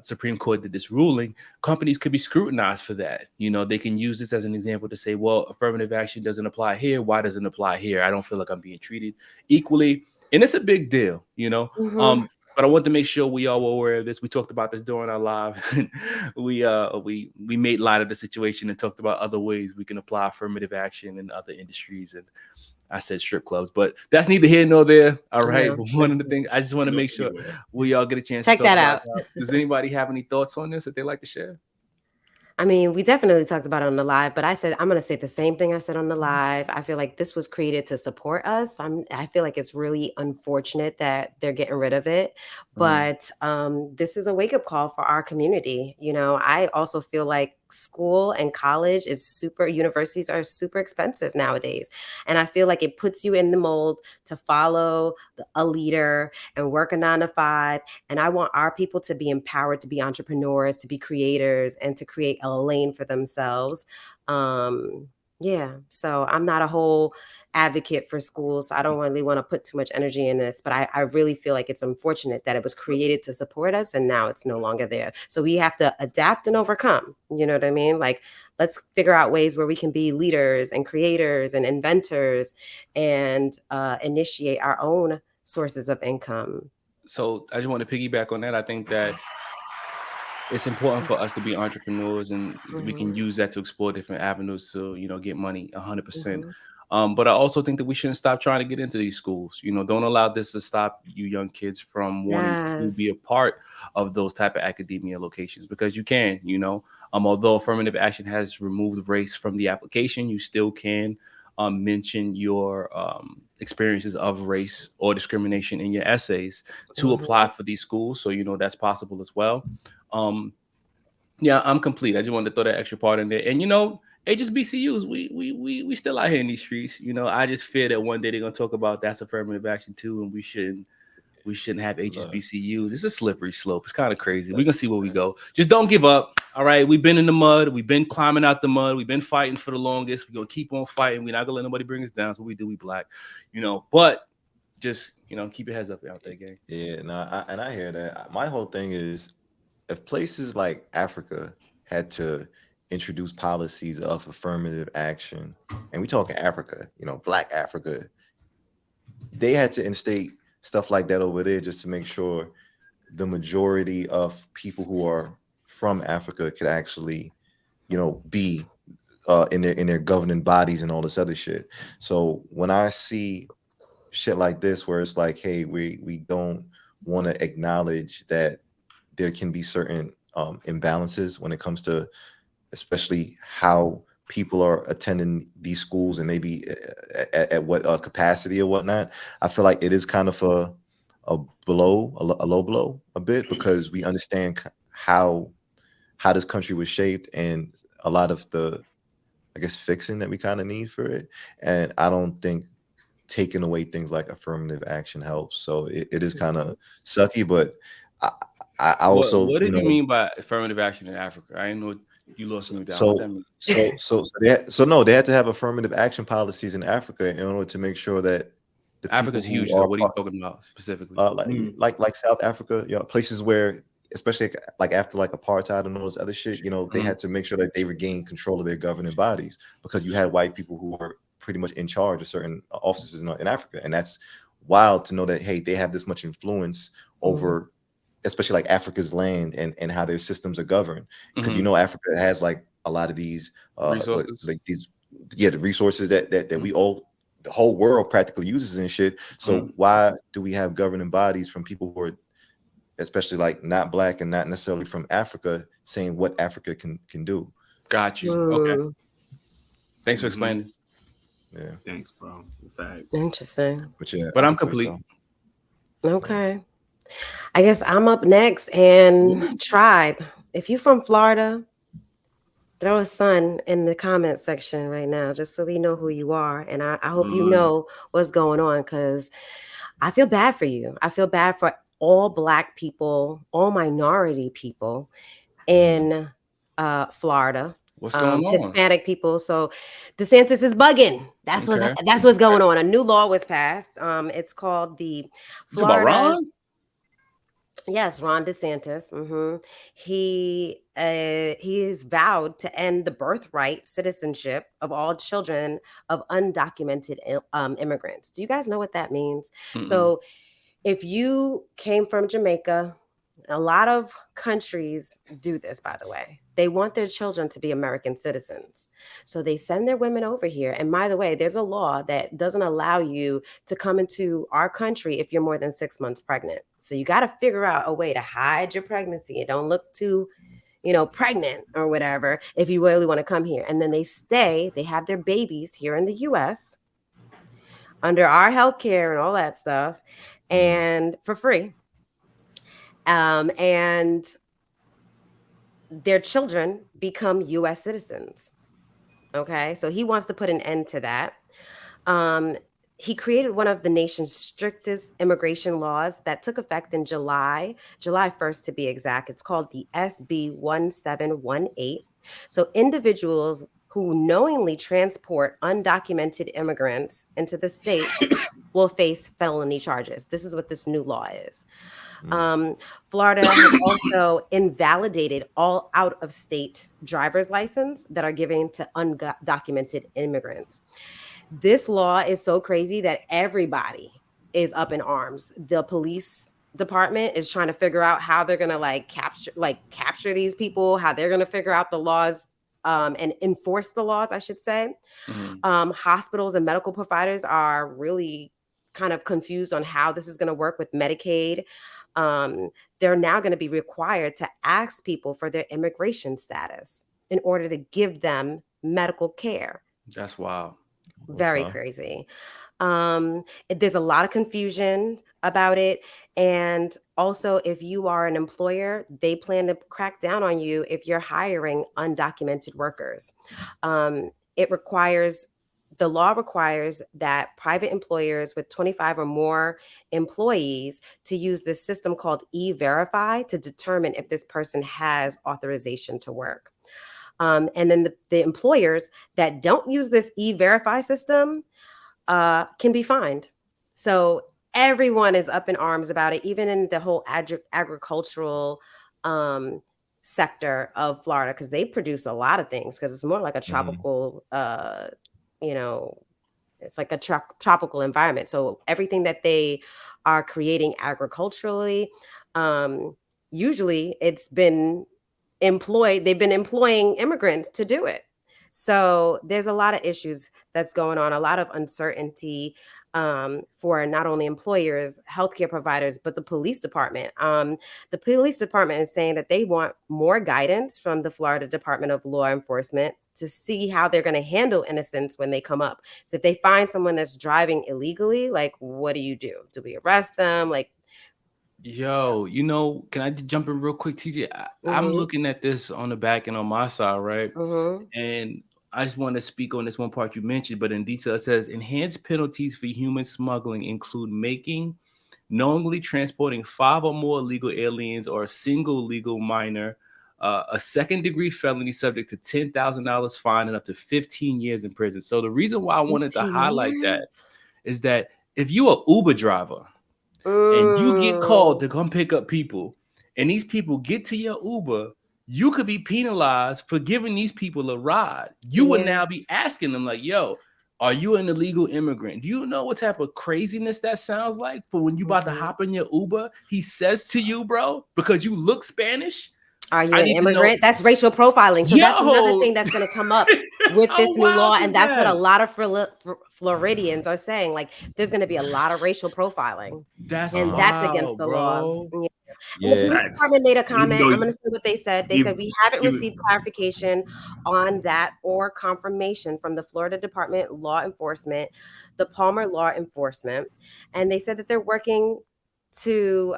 Supreme Court did this ruling, companies could be scrutinized for that. They can use this as an example to say, well, affirmative action doesn't apply here. Why doesn't it apply here? I don't feel like I'm being treated equally. And it's a big deal, But I want to make sure we all were aware of this. We talked about this during our live. we made light of the situation and talked about other ways we can apply affirmative action in other industries. And I said strip clubs, but that's neither here nor there. All right. Yeah. But one of the things I just want to make sure we all get a chance to check that out. Does anybody have any thoughts on this that they'd like to share? I mean, we definitely talked about it on the live, but I said, I'm going to say the same thing I said on the live. I feel like this was created to support us. I feel like it's really unfortunate that they're getting rid of it, but this is a wake-up call for our community. I also feel like school and college universities are super expensive nowadays. And I feel like it puts you in the mold to follow a leader and work a 9-to-5. And I want our people to be empowered to be entrepreneurs, to be creators, and to create a lane for themselves. So I'm not a whole advocate for schools. So I don't really want to put too much energy in this, but I really feel like it's unfortunate that it was created to support us and now it's no longer there. So we have to adapt and overcome. You know what I mean? Like, let's figure out ways where we can be leaders and creators and inventors and initiate our own sources of income. So I just want to piggyback on that. I think that it's important for us to be entrepreneurs, and we can use that to explore different avenues to, get money 100%. But I also think that we shouldn't stop trying to get into these schools. Don't allow this to stop you young kids from wanting to be a part of those type of academia locations, because you can, although affirmative action has removed race from the application, you still can mention your experiences of race or discrimination in your essays to apply for these schools. So, that's possible as well. I'm complete. I just wanted to throw that extra part in there. And, HSBCUs, we still out here in these streets. I just fear that one day they're gonna talk about that's affirmative action too, and we shouldn't have HSBCUs. It's a slippery slope. It's kind of crazy. We're gonna see where we go. Just don't give up. All right, we've been in the mud. We've been climbing out the mud. We've been fighting for the longest. We're gonna keep on fighting. We're not gonna let nobody bring us down. So we do. We Black, But just keep your heads up out there, gang. Yeah, I hear that. My whole thing is, if places like Africa had to introduce policies of affirmative action, and we talking Africa, Black Africa, they had to instate stuff like that over there just to make sure the majority of people who are from Africa could actually, be in their governing bodies and all this other shit. So when I see shit like this, where it's like, hey, we don't want to acknowledge that there can be certain imbalances when it comes to especially how people are attending these schools and maybe at what capacity or whatnot, I feel like it is kind of a low blow a bit, because we understand how this country was shaped and a lot of the, I guess, fixing that we kind of need for it. And I don't think taking away things like affirmative action helps. So it is kind of sucky, but I also, what did you mean by affirmative action in Africa? I didn't know. You lost me down. They had to have affirmative action policies in Africa in order to make sure that the Africa's huge. What are you talking about specifically? Like South Africa, places where, especially like after like apartheid and all this other shit, they had to make sure that they regained control of their governing bodies, because you had white people who were pretty much in charge of certain offices in Africa, and that's wild to know that, hey, they have this much influence over. Especially like Africa's land and how their systems are governed, because Africa has like a lot of these resources. The resources that we all, the whole world practically uses and shit. So why do we have governing bodies from people who are, especially like not Black and not necessarily from Africa, saying what Africa can do? Got you. Okay. Thanks for explaining. Yeah. Thanks, bro. In fact. Interesting. But I'm complete. Okay. I guess I'm up next. And Tribe, if you're from Florida, throw a sun in the comment section right now, just so we know who you are. And I hope you know what's going on, because I feel bad for you. I feel bad for all Black people, all minority people in Florida. What's going on? Hispanic people. So DeSantis is bugging. That's what's going on. A new law was passed. It's called the Florida. Yes, Ron DeSantis. Mm-hmm. He is vowed to end the birthright citizenship of all children of undocumented immigrants. Do you guys know what that means? Mm-mm. So if you came from Jamaica, a lot of countries do this, by the way. They want their children to be American citizens. So they send their women over here. And by the way, there's a law that doesn't allow you to come into our country if you're more than 6 months pregnant. So you got to figure out a way to hide your pregnancy and don't look too, pregnant or whatever if you really want to come here. And then they have their babies here in the US under our healthcare and all that stuff, and for free. And their children become U.S. citizens. Okay, so he wants to put an end to that. He created one of the nation's strictest immigration laws that took effect in July 1st to be exact. It's called the SB 1718. So individuals who knowingly transport undocumented immigrants into the state will face felony charges. This is what this new law is. Florida has also invalidated all out-of-state driver's license that are given to undocumented immigrants. This law is so crazy that everybody is up in arms. The police department is trying to figure out how they're going to capture these people, how they're going to figure out the laws and enforce the laws, I should say. Mm-hmm. Hospitals and medical providers are really kind of confused on how this is going to work with Medicaid. They're now going to be required to ask people for their immigration status in order to give them medical care. That's wild. Very crazy. There's a lot of confusion about it. And also, if you are an employer, they plan to crack down on you if you're hiring undocumented workers. The law requires that private employers with 25 or more employees to use this system called E-Verify to determine if this person has authorization to work. And then the employers that don't use this E-Verify system can be fined. So everyone is up in arms about it, even in the whole agricultural sector of Florida, because they produce a lot of things, because it's more like a tropical it's like a tropical environment. So everything that they are creating agriculturally, usually they've been employing immigrants to do it. So there's a lot of issues that's going on, a lot of uncertainty for not only employers, healthcare providers, but the police department. The police department is saying that they want more guidance from the Florida Department of Law Enforcement to see how they're going to handle innocents when they come up. So if they find someone that's driving illegally, like, what do? Do we arrest them? Like, yo, can I just jump in real quick, TJ? I'm looking at this on the back and on my side, right? And I just want to speak on this one part you mentioned, but in detail, it says enhanced penalties for human smuggling include knowingly transporting 5 or more illegal aliens or a single legal minor, a second-degree felony subject to $10,000 fine and up to 15 years in prison. So the reason why I wanted to highlight that is that if you're an Uber driver and you get called to come pick up people, and these people get to your Uber, you could be penalized for giving these people a ride. You would now be asking them like, yo, are you an illegal immigrant? Do you know what type of craziness that sounds like for when you about to hop in your Uber? He says to you, bro, because you look Spanish, are you an immigrant? That's racial profiling. So that's another thing that's going to come up with this new law. And that's what a lot of Floridians are saying. Like, there's going to be a lot of racial profiling. That's against the law. Yeah. The police department made a comment. I'm going to say what they said. They said, we haven't received clarification on that or confirmation from the Florida Department of Law Enforcement, the Palmer Law Enforcement. And they said that they're working to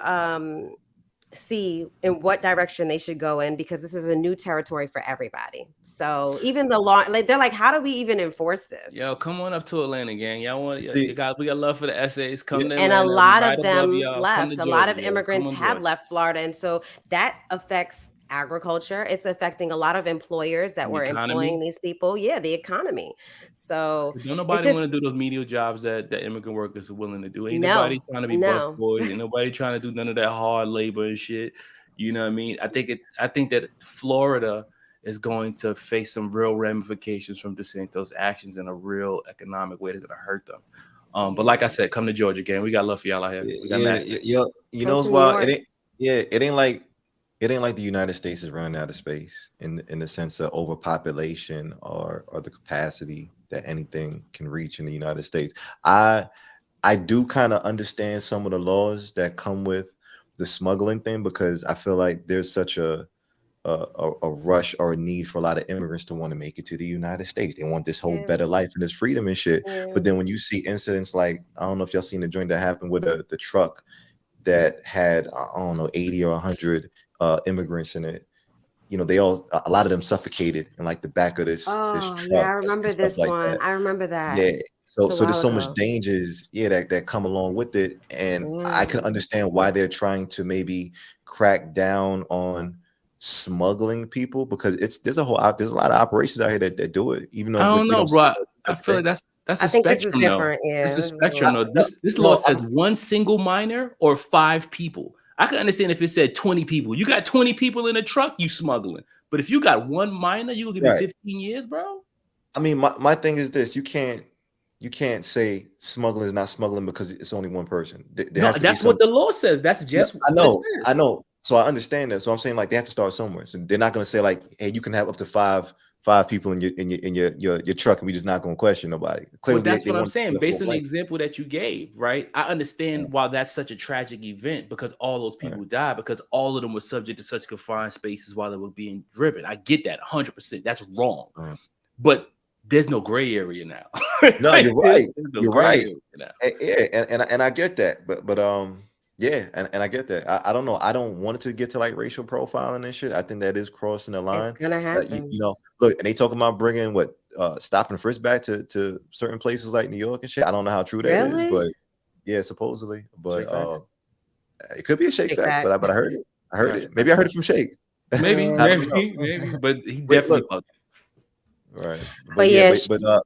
see in what direction they should go in, because this is a new territory for everybody. So even the law, like they're like, how do we even enforce this? Yo, come on up to Atlanta, gang. Y'all want you guys? We got love for the essays. Come to and Atlanta. A lot right of them y'all. left. Georgia, a lot of immigrants have Georgia. left Florida, and so that affects agriculture. It's affecting a lot of employers that were employing these people. Yeah, the economy. So don't nobody want to do those menial jobs that immigrant workers are willing to do. Ain't nobody trying to be busboys. Ain't nobody trying to do none of that hard labor and shit. You know what I mean? I think that Florida is going to face some real ramifications from DeSantis' actions in a real economic way that's going to hurt them. But like I said, come to Georgia, gang. We got love for y'all out here. We got you know why it ain't like the United States is running out of space in the sense of overpopulation or the capacity that anything can reach in the United States. I do kind of understand some of the laws that come with the smuggling thing, because I feel like there's such a rush or a need for a lot of immigrants to want to make it to the United States. They want this whole better life and this freedom and shit. But then when you see incidents like, I don't know if y'all seen the joint that happened with the truck that had, I don't know, 80 or 100 immigrants in it. You know, a lot of them suffocated in like the back of this truck. Yeah, I remember this one. I remember that. Yeah. So there's so much dangers, that come along with it. And I can understand why they're trying to maybe crack down on smuggling people, because there's a lot of operations out here that do it. Even though I don't know, bro. I feel like that's a spectrum, though. It's a spectrum, though. This law says one single minor or 5 people. I can understand if it said 20 people. You got 20 people in a truck, you smuggling. But if you got one minor, you gonna give me 15 years, bro. I mean, my thing is this: you can't say smuggling is not smuggling because it's only one person. That's what the law says. That's just I know. So I understand that. So I'm saying like they have to start somewhere. So they're not going to say like, hey, you can have up to five people in your truck, and we just not going to question nobody. Clearly, that's what I'm saying. Based on the example that you gave, right? I understand why that's such a tragic event, because all those people died because all of them were subject to such confined spaces while they were being driven. I get that 100%. That's wrong, but there's no gray area now. No, you're right. You're right. And I get that, but yeah, and I get that. I don't know. I don't want it to get to like racial profiling and shit. I think that is crossing the line. It's gonna happen. Look, and they talking about bringing stop and frisk back to certain places like New York and shit. I don't know how true that is, but yeah, supposedly. But it could be a Shake fact, but I heard it. It. Maybe I heard it from Shake. Maybe. But he definitely fucked. Right. But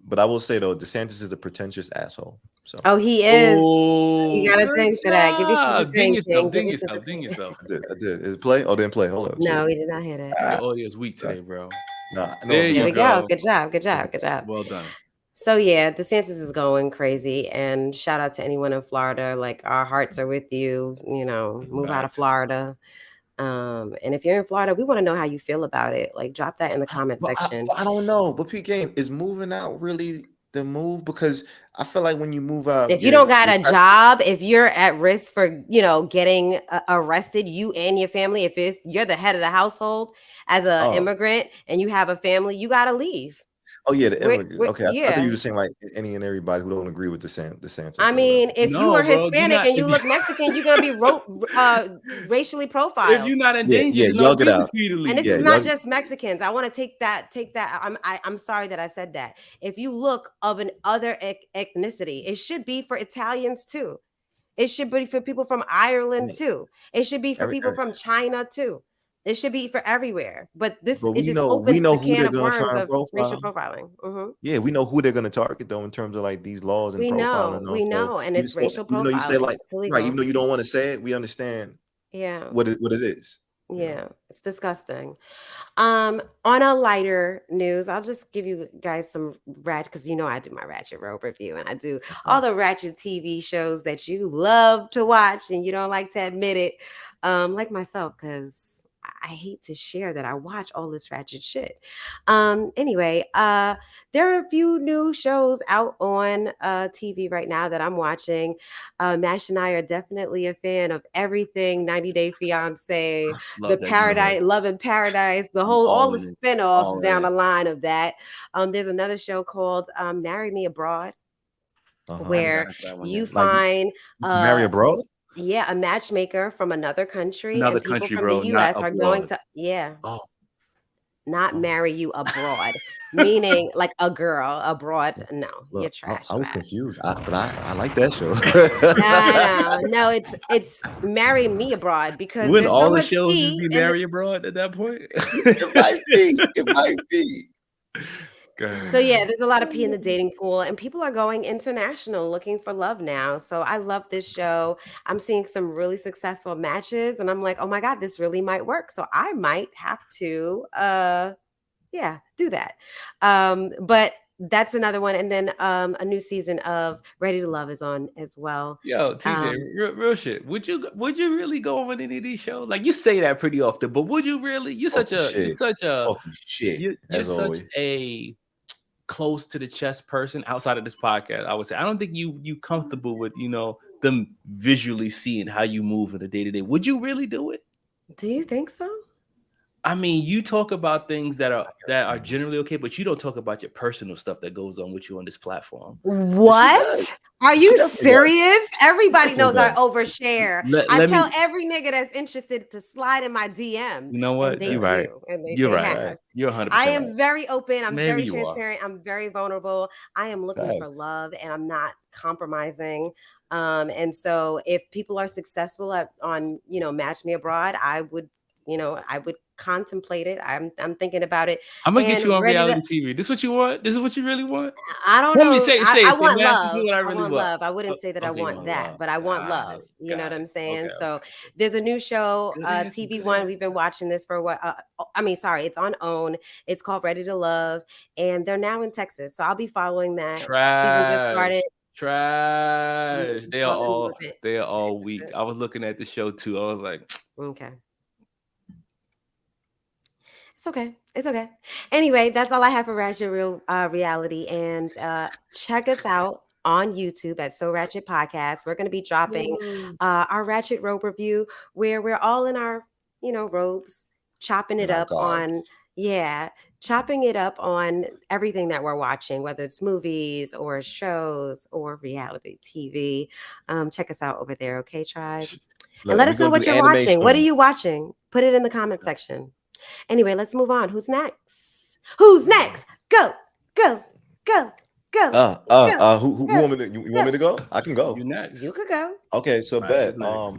but I will say though, DeSantis is a pretentious asshole. So he is. You gotta think for that. Give yourself. Ding yourself. I did. Is it play? Oh, didn't play. Hold up. No, he did not hit it. The audio is weak today, bro. There we go. Good job. Well done. So yeah, DeSantis is going crazy, and shout out to anyone in Florida. Like, our hearts are with you. Move out of Florida. And if you're in Florida, we want to know how you feel about it. Like, drop that in the comment section. I don't know, but P Game, is moving out really the move? Because I feel like when you move out, if you don't got a job, if you're at risk for getting arrested, you and your family, if you're the head of the household as an immigrant and you have a family, you got to leave. Oh yeah, the immigrant. Okay, I thought you were just saying like any and everybody who don't agree with DeSantis. I mean, if you are Hispanic and you look Mexican, you're gonna be racially profiled. If you're not in danger, y'all get out. And this is not just Mexicans. I want to take that. I'm sorry that I said that. If you look of an other ethnicity, it should be for Italians too. It should be for people from Ireland too. It should be for people from China too. It should be for everywhere, but it just opens the can of worms of racial profiling. Mm-hmm. Yeah, we know who they're going to target though in terms of like these laws and profiling. We know, and it's racial profiling. You say like right, even though you don't want to say it, we understand. Yeah, what it is. Yeah, it's disgusting. On a lighter news, I'll just give you guys some ratchet, because I do my Ratchet Rope review, and I do all the ratchet TV shows that you love to watch and you don't like to admit it, like myself, because I hate to share that I watch all this ratchet shit. Anyway, there are a few new shows out on TV right now that I'm watching. Mash and I are definitely a fan of everything 90 Day Fiance, Love in Paradise, all the spinoffs down the line of that. There's another show called Marry Me Abroad, where you find Marry Abroad. Yeah, a matchmaker from another country, Another and people country, from bro, the not US are going abroad. to Oh, not marry you abroad, meaning like a girl abroad. No, you're look, trash. I was confused, but I like that show. No, it's marry me abroad because Wouldn't there's so all the much shows just tea be in marry abroad at that point? It might be. It might be. So yeah, there's a lot of pee in the dating pool, and people are going international looking for love now. So I love this show. I'm seeing some really successful matches, and I'm like, oh my God, this really might work. So I might have to do that. But that's another one. And then a new season of Ready to Love is on as well. Yo, TJ, real shit. Would you really go on any of these shows? Like, you say that pretty often, but would you really? You're such a close to the chest person outside of this podcast. I would say I don't think you comfortable with them visually seeing how you move in the day-to-day. Would you really do it? Do you think so? I mean, you talk about things that are generally okay, but you don't talk about your personal stuff that goes on with you on this platform. What? Are you serious? Everybody knows I overshare. I tell every nigga that's interested to slide in my DM. You know what? You're right. You're right. You're 100%. I am very open. I'm very transparent. I'm very vulnerable. I am looking for love, and I'm not compromising. And so, if people are successful on Match Me Abroad, I would contemplate it. I'm thinking about it. I'm gonna get you on reality TV. This is what you want? This is what you really want? I don't know. I want love. This is what I really want. Love. I wouldn't say that I want that, but I want love. You know what I'm saying? So there's a new show, TV One. We've been watching this for what? It's on OWN. It's called Ready to Love, and they're now in Texas. So I'll be following that. Trash. Season just started. Trash. They are all weak. I was looking at the show too. I was like, okay. It's okay. Anyway, that's all I have for Ratchet Reality. And check us out on YouTube at So Ratchet Podcast. We're going to be dropping our Ratchet Robe review, where we're all in our, robes, chopping it up on everything that we're watching, whether it's movies or shows or reality TV. Check us out over there, okay, tribe? And let us know what you're watching. What are you watching? Put it in the comment section. Anyway, let's move on. Who's next? Go. Who want me to? You want me to go? I can go. You next. You could go. Okay, so bet. All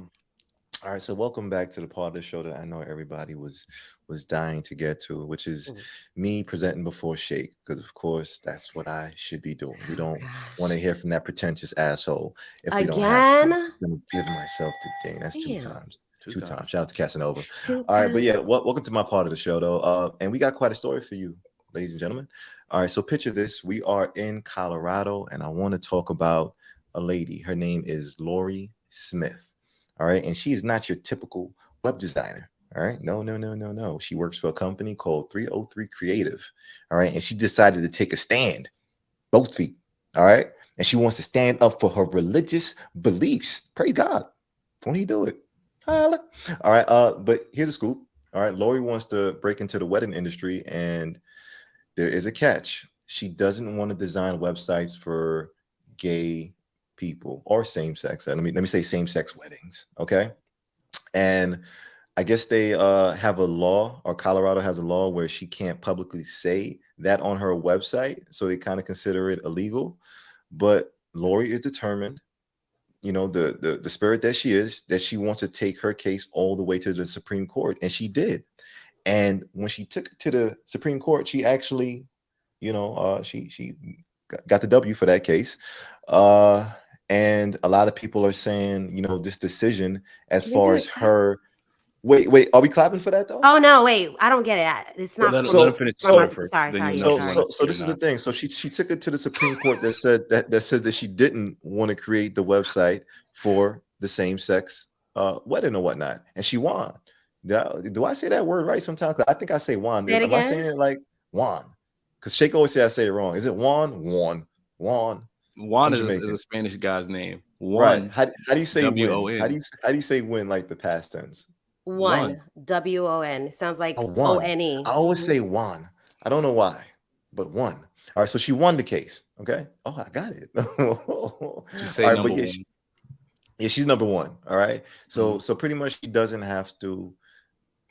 right, so welcome back to the part of the show that I know everybody was dying to get to, which is me presenting before Shake, because of course that's what I should be doing. We don't want to hear from that pretentious asshole if we don't have to. I'm giving myself the thing. That's two times. Two times. Shout out to Casanova. All right, but yeah, welcome to my part of the show, though. And we got quite a story for you, ladies and gentlemen. All right, so picture this. We are in Colorado, and I want to talk about a lady. Her name is Lori Smith. All right, and she is not your typical web designer. All right, no. She works for a company called 303 Creative. All right, and she decided to take a stand, both feet. All right, and she wants to stand up for her religious beliefs. Praise God. Won't he do it? All right, but here's a scoop. All right, Lori wants to break into the wedding industry, and there is a catch. She doesn't want to design websites for gay people or same-sex. Let me say same-sex weddings, okay? And I guess they have a law, or Colorado has a law where she can't publicly say that on her website, so they kind of consider it illegal. But Lori is determined, the spirit that she is, that she wants to take her case all the way to the Supreme Court, and she did. And when she took it to the Supreme Court, she actually, she got the W for that case. And a lot of people are saying, this decision as far as her. Wait, are we clapping for that though? Oh no, wait, I don't get it. It's not. Sorry. So this is the thing. So she took it to the Supreme Court that said that says that she didn't want to create the website for the same-sex wedding or whatnot, and she won. Do I say that word right sometimes? I think I say won. Say it again? Am I saying it like won? Because Shake always say I say it wrong. Is it won? Juan is a Spanish guy's name. Juan. Right. How do you say W-O-N? win? How do you say win like the past tense? One. W-O-N. Sounds like O-N-E. I always say one. I don't know why, but one. All right, so she won the case. Okay. Oh, I got it. Just say number one. Yeah, she's number one. All right. So pretty much she doesn't have to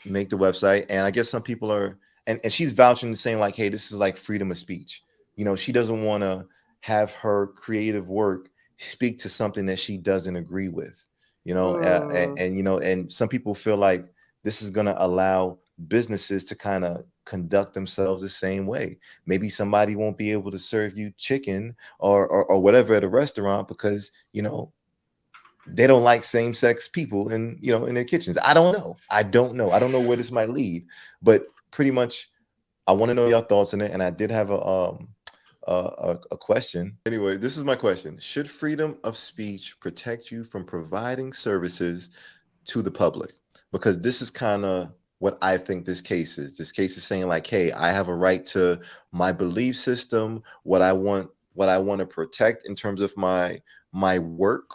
make the website. And I guess some people are, and she's vouching and saying like, hey, this is like freedom of speech. You know, she doesn't want to have her creative work speak to something that she doesn't agree with, you know, and you know, and some people feel like this is going to allow businesses to kind of conduct themselves the same way. Maybe somebody won't be able to serve you chicken or whatever at a restaurant because, you know, they don't like same-sex people in, you know, in their kitchens. I don't know. I don't know where this might lead, but pretty much I want to know your thoughts on it. And I did have a question. Anyway, this is my question. Should freedom of speech protect you from providing services to the public? Because this is kind of what I think this case is. This case is saying like, hey, I have a right to my belief system, what I want to protect in terms of my work,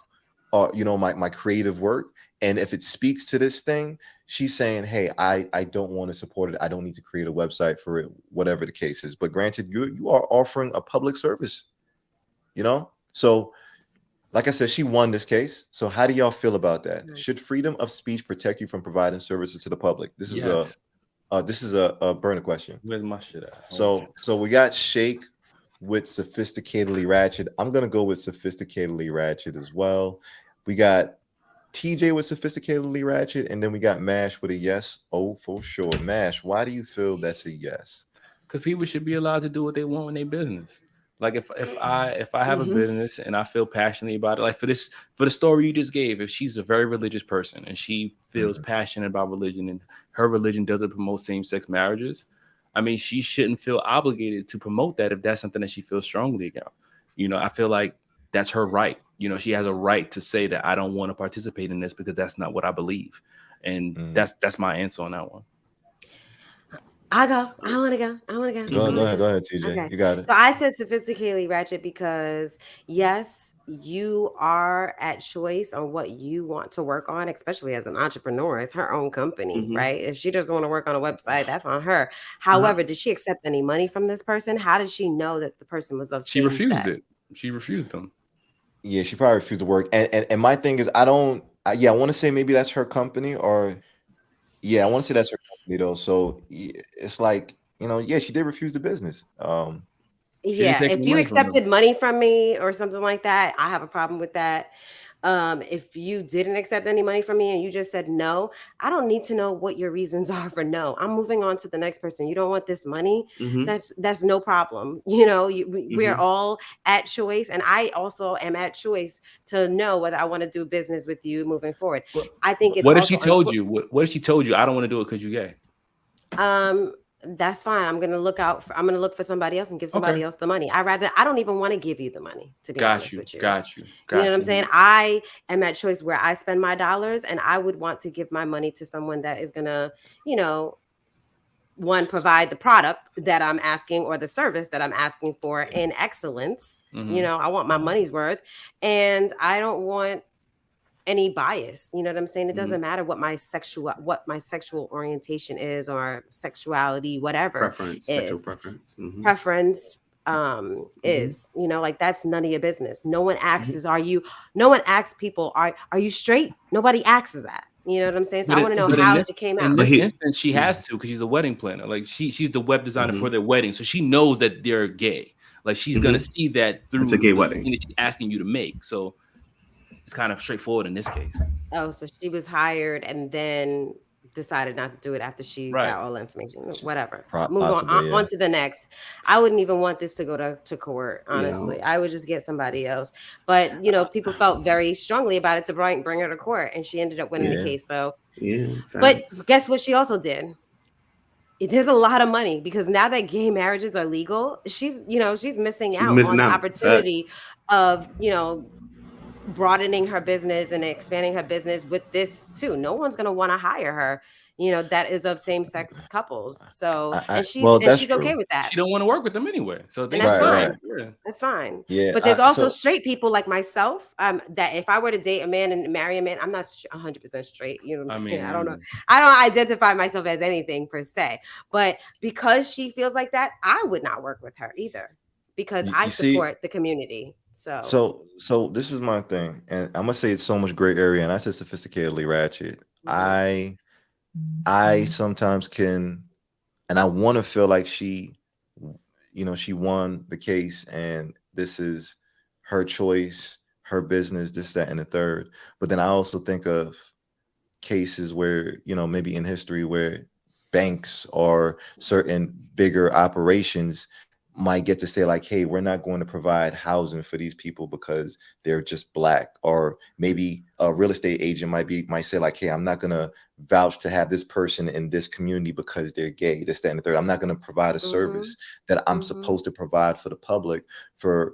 you know, my creative work. And if it speaks to this thing, she's saying, hey, I don't want to support it. I don't need to create a website for it, whatever the case is. But granted, you are offering a public service, you know? So like I said, she won this case. So how do y'all feel about that? Should freedom of speech protect you from providing services to the public? This is a burner question. Where's my shit at? So we got Shake with Sophisticatedly Ratchet. I'm gonna go with Sophisticatedly Ratchet as well. We got TJ with Sophisticatedly Ratchet, and then we got Mash with a yes. Oh, for sure. Mash, why do you feel that's a yes? Because people should be allowed to do what they want in their business. Like if I have a business and I feel passionately about it, like for the story you just gave, if she's a very religious person and she feels passionate about religion and her religion doesn't promote same-sex marriages, I mean, she shouldn't feel obligated to promote that if that's something that she feels strongly about. You know, I feel like that's her right. You know, she has a right to say that I don't want to participate in this because that's not what I believe. And that's my answer on that one. I want to go. Go ahead, TJ. Okay. You got it. So I said Sophisticatedly Ratchet because yes, you are at choice on what you want to work on, especially as an entrepreneur. It's her own company, right? If she doesn't want to work on a website, that's on her. However, did she accept any money from this person? How did she know that the person was of She refused it. She refused them. Yeah, she probably refused to work. And my thing is, I want to say maybe that's her company or. Yeah, I want to say that's her company though. So it's like, you know, yeah, she did refuse the business. Yeah, if you accepted money from me or something like that, I have a problem with that. If you didn't accept any money from me and you just said no, I don't need to know what your reasons are for no. I'm moving on to the next person. You don't want this money? That's no problem. You know, we're all at choice, and I also am at choice to know whether I want to do business with you moving forward. I think it's what if she told you? What if she told you I don't want to do it because you're gay? That's fine. I'm gonna look for somebody else and give somebody else the money. I don't even want to give you the money, to be honest with you. Got you. You know what I'm saying? I am at choice where I spend my dollars, and I would want to give my money to someone that is gonna, you know, one, provide the product that I'm asking or the service that I'm asking for in excellence. You know, I want my money's worth, and I don't want any bias. You know what I'm saying? It doesn't matter what my sexual orientation is or sexuality, whatever sexual preference. Preference is, you know, like that's none of your business. No one asks no one asks people, are you straight? Nobody asks that. You know what I'm saying? So I want to know how it came out. In this instance, she has to, because she's a wedding planner. Like she's the web designer for their wedding. So she knows that they're gay. Like she's gonna see that through it's a gay wedding that she's asking you to make. So it's kind of straightforward in this case. Oh, so she was hired and then decided not to do it after she got all the information. Whatever. Move on to the next. I wouldn't even want this to go to court, honestly. I would just get somebody else. But, you know, people felt very strongly about it to bring her to court, and she ended up winning the case. So, but guess what she also did? There's a lot of money, because now that gay marriages are legal, she's missing out on the opportunity of, you know, broadening her business and expanding her business with this too. No one's going to want to hire her, you know, that is of same-sex couples. So she's okay with that. She don't want to work with them anyway. So that's fine. That's fine. Yeah. But there's also straight people like myself, that if I were to date a man and marry a man, I'm not 100% straight. You know what I'm saying? I don't know. I don't identify myself as anything per se, but because she feels like that, I would not work with her either. because I support the community. So this is my thing, and I'm gonna say it's so much gray area, and I said sophisticatedly ratchet. I sometimes can, and I want to feel like she won the case, and this is her choice, her business, this, that, and the third. But then I also think of cases where, maybe in history where banks or certain bigger operations might get to say like, hey, we're not going to provide housing for these people because they're just Black. Or maybe a real estate agent might say like, hey, I'm not going to vouch to have this person in this community because they're gay, this, that, and the third. I'm not going to provide a service that I'm supposed to provide for the public, for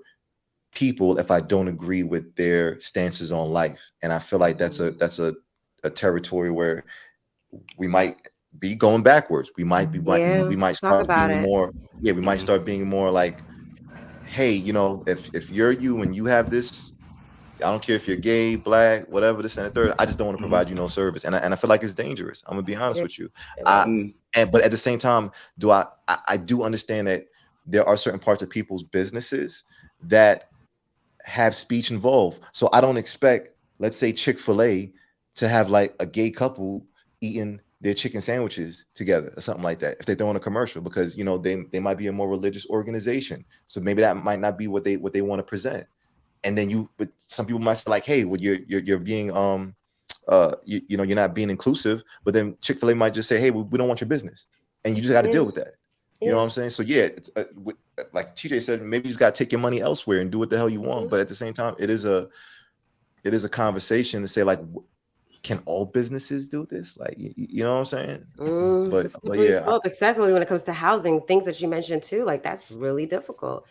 people, if I don't agree with their stances on life. And I feel like that's a territory where we might be going backwards. We might start being more. Yeah, we might start being more like, hey, if you're you and you have this, I don't care if you're gay, Black, whatever, this and the third, I just don't want to provide you no service. And I feel like it's dangerous. I'm gonna be honest with you. But at the same time, I do understand that there are certain parts of people's businesses that have speech involved. So I don't expect, let's say, Chick-fil-A to have like a gay couple eating their chicken sandwiches together or something like that if they're doing a commercial, because they might be a more religious organization, so maybe that might not be what they want to present. And then but some people might say like, hey, well, you're being you're not being inclusive. But then Chick-fil-A might just say, hey, we don't want your business, and you just got to deal with that. You know what I'm saying? So yeah, it's, like TJ said, maybe you just got to take your money elsewhere and do what the hell you want. But at the same time, it is a conversation to say like, can all businesses do this? Like, you know what I'm saying? But yeah, slope, especially when it comes to housing, things that you mentioned too, like that's really difficult,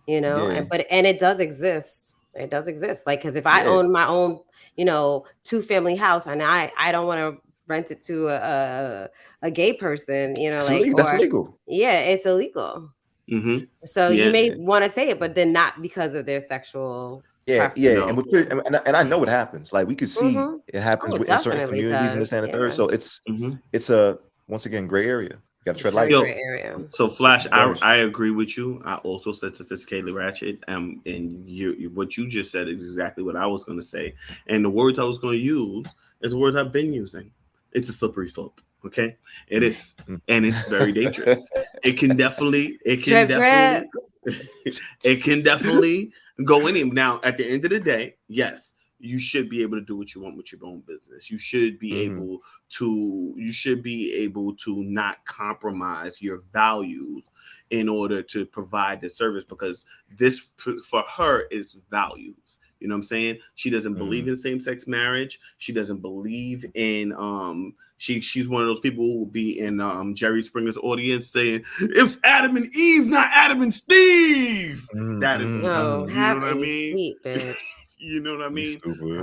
and it does exist. It does exist. Like, because if I own my own, 2-family house and I don't want to rent it to a gay person, that's illegal. Yeah, it's illegal. So you may want to say it, but then not because of their sexual. And I know what happens. Like, we could see it happens in certain communities and this and the third. So it's a, once again, gray area. You got to tread lightly. So Flash, I agree with you. I also said sophisticatedly ratchet. And what you just said is exactly what I was going to say. And the words I was going to use is the words I've been using. It's a slippery slope. Okay, it is, and it's very dangerous. It can definitely go in. Now, at the end of the day, yes, you should be able to do what you want with your own business. You should be able to not compromise your values in order to provide the service, because this for her is values. You know what I'm saying? She doesn't believe in same-sex marriage. She doesn't believe in she's one of those people who will be in Jerry Springer's audience saying it's Adam and Eve, not Adam and Steve. That is, you know what I mean? Sleep, you know what I mean?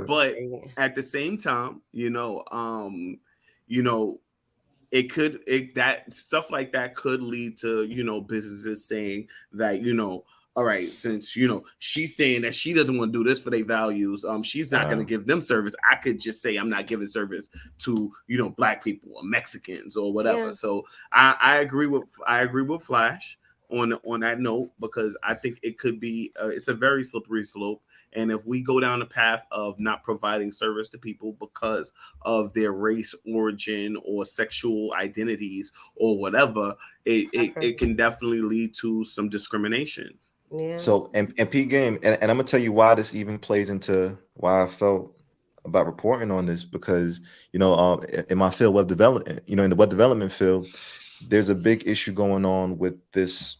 But at the same time, that stuff like that could lead to businesses saying that all right, since she's saying that she doesn't want to do this for their values, she's not going to give them service. I could just say I'm not giving service to Black people or Mexicans or whatever. Yeah. So I agree with Flash on that note, because I think it could be it's a very slippery slope. And if we go down the path of not providing service to people because of their race, origin, or sexual identities or whatever, it can definitely lead to some discrimination. Yeah. So and P game, and I'm gonna tell you why this even plays into why I felt about reporting on this, because in my field, web development, in the web development field, there's a big issue going on with this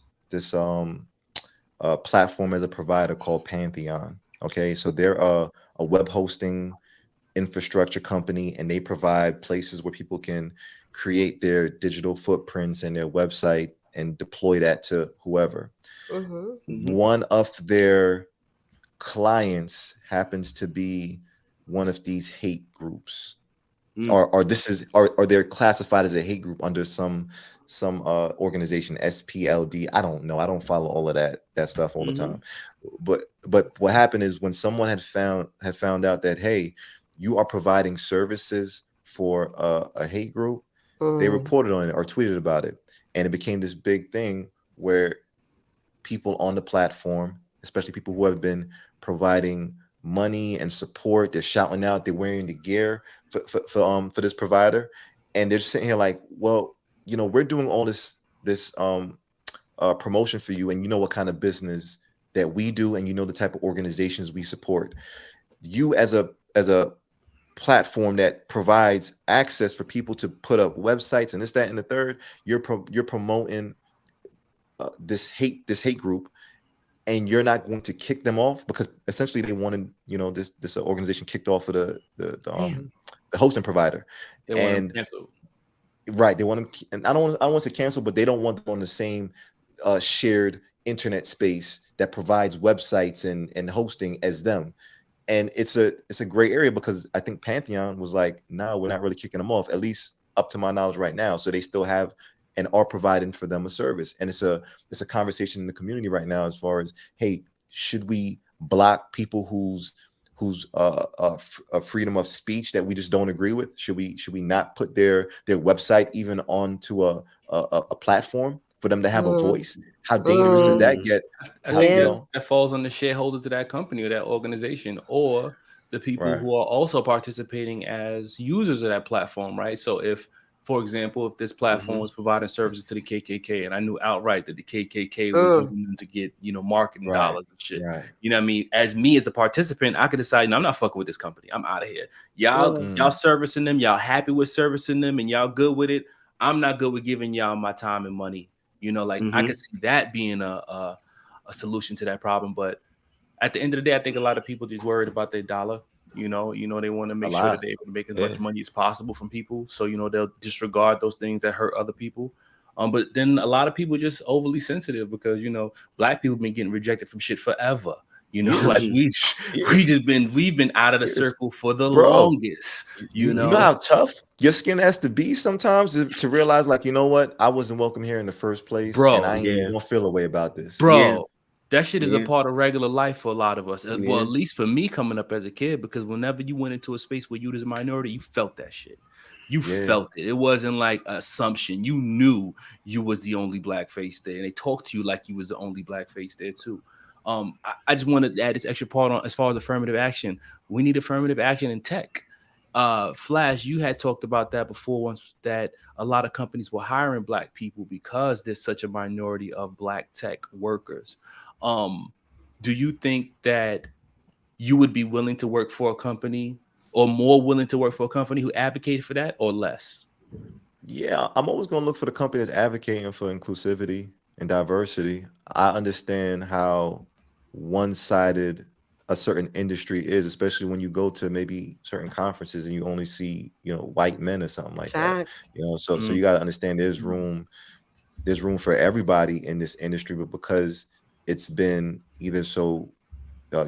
platform as a provider called Pantheon. Okay, so they're a web hosting infrastructure company, and they provide places where people can create their digital footprints and their website and deploy that to whoever. One of their clients happens to be one of these hate groups, or they're classified as a hate group under some organization, SPLD. I don't know. I don't follow all of that stuff all the time. But what happened is, when someone had found out that, hey, you are providing services for a hate group, they reported on it or tweeted about it, and it became this big thing where people on the platform, especially people who have been providing money and support. They're shouting out, they're wearing the gear for this provider, and they're just sitting here like, well, you know, we're doing all this promotion for you, and you know what kind of business that we do, and you know the type of organizations we support. You as a platform that provides access for people to put up websites and this, that, and the third, you're promoting this hate group, and you're not going to kick them off, because essentially they wanted, you know, this organization kicked off of the hosting provider. They want them canceled. Right, they want them, and I don't want to cancel, but they don't want them on the same shared internet space that provides websites and hosting as them. And it's a gray area, because I think Pantheon was like, no, we're not really kicking them off, at least up to my knowledge right now. So they still have and are providing for them a service. And it's a conversation in the community right now as far as, hey, should we block people whose freedom of speech that we just don't agree with? Should we not put their website even onto a platform for them to have a voice? How dangerous does that get? That falls on the shareholders of that company or that organization, or the people who are also participating as users of that platform, right? So if, for example, if this platform was providing services to the KKK, and I knew outright that the KKK was using them to get, you know, marketing dollars and shit. You know what I mean? As a participant, I could decide, no, I'm not fucking with this company. I'm out of here. Y'all servicing them. Y'all happy with servicing them, and y'all good with it. I'm not good with giving y'all my time and money. You know, like I could see that being a solution to that problem. But at the end of the day, I think a lot of people just worried about their dollar. You know, they want to make sure that they're able to make as much money as possible from people. So, you know, they'll disregard those things that hurt other people. But then a lot of people just overly sensitive, because, you know, Black people been getting rejected from shit forever. You know, like we've been out of the circle for the longest. You know how tough your skin has to be sometimes to realize, like, you know what, I wasn't welcome here in the first place, and I ain't even gonna feel a way about this, That shit is a part of regular life for a lot of us. Well, at least for me coming up as a kid, because whenever you went into a space where you was a minority, you felt that shit. You felt it. It wasn't like an assumption. You knew you was the only Black face there, and they talked to you like you was the only Black face there too. I just wanted to add this extra part on as far as affirmative action. We need affirmative action in tech. Flash, you had talked about that before once, that a lot of companies were hiring Black people because there's such a minority of Black tech workers. Do you think that you would be willing to work for a company, or more willing to work for a company who advocated for that, or less? Yeah, I'm always going to look for the company that's advocating for inclusivity and diversity. I understand how one-sided a certain industry is, especially when you go to maybe certain conferences and you only see, you know, white men or something like that. You know, so you got to understand there's room for everybody in this industry, but because it's been either so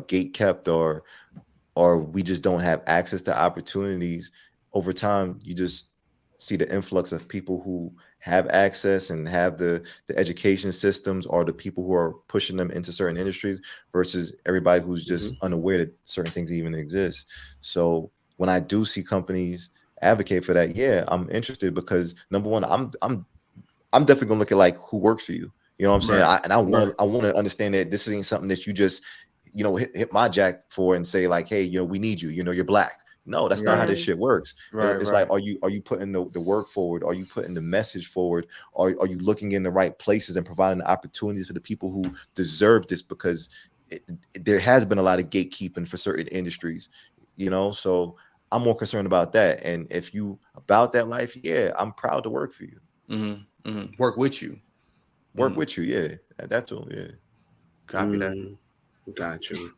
gate kept or we just don't have access to opportunities, over time you just see the influx of people who have access and have the education systems, or the people who are pushing them into certain industries, versus everybody who's just unaware that certain things even exist. So when I do see companies advocate for that, yeah, I'm interested, because number one, I'm definitely gonna look at like who works for you. You know what I'm saying? I want to understand that this ain't something that you just, you know, hit my jack for and say like, hey, you know, we need you. You know, you're Black. No, that's not how this shit works. It's like, are you putting the work forward? Are you putting the message forward? Are you looking in the right places and providing the opportunities to the people who deserve this? Because there has been a lot of gatekeeping for certain industries, you know? So I'm more concerned about that. And if you about that life, yeah, I'm proud to work for you. Work with you. Work with you, yeah. That's all, yeah. Copy that. Got you.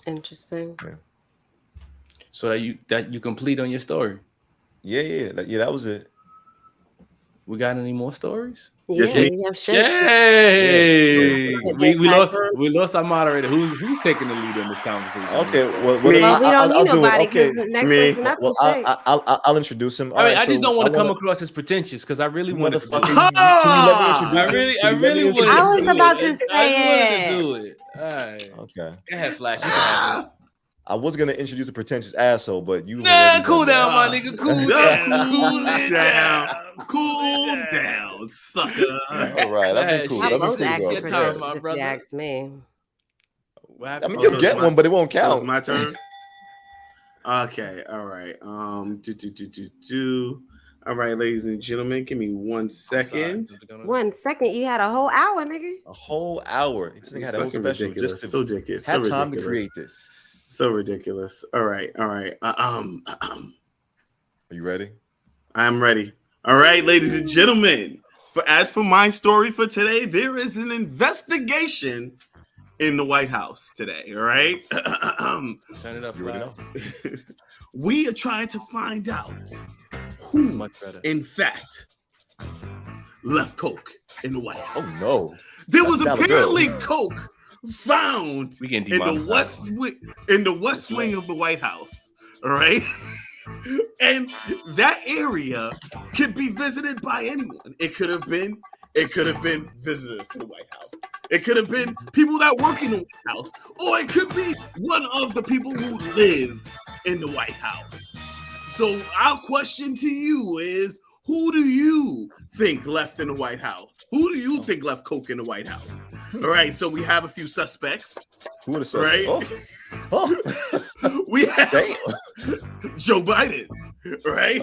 Interesting. Yeah. So that you complete on your story. Yeah, that was it. We got any more stories? Yeah, we have shit. Yay! We lost our moderator. Who's taking the lead in this conversation? Okay, well we don't need nobody. Okay, next person up is Shay. I'll introduce him. I just don't want to come across as pretentious, because I really want to. I was about to say it. Do it. All right. Okay. Go ahead, Flash. You can have it. I was gonna introduce a pretentious asshole, but you cool down, my nigga. Cool down, sucker. All right, I've been cool. I'm both cool, pretentious, if you ask me. I mean, you'll get one, but it won't count. My turn. Okay, all right. All right, ladies and gentlemen, give me 1 second. 1 second, you had a whole hour, nigga. A whole hour. This thing had a whole special just to so ridiculous. Have time to create this. So ridiculous. All right. Are you ready? I'm ready. All right, ladies and gentlemen. As for my story for today, there is an investigation in the White House today. All right. Turn it up. We are trying to find out who, in fact, left coke in the White House. Oh no! There was apparently coke found in the west wing of the White House. All right. And that area could be visited by anyone. It could have been visitors to the White House. It could have been people that work in the White House, or it could be one of the people who live in the White House. So our question to you is, who do you think left in the White House? Who do you think left coke in the White House? All right, so we have a few suspects. Who are the suspects? Right? We have Joe Biden, right?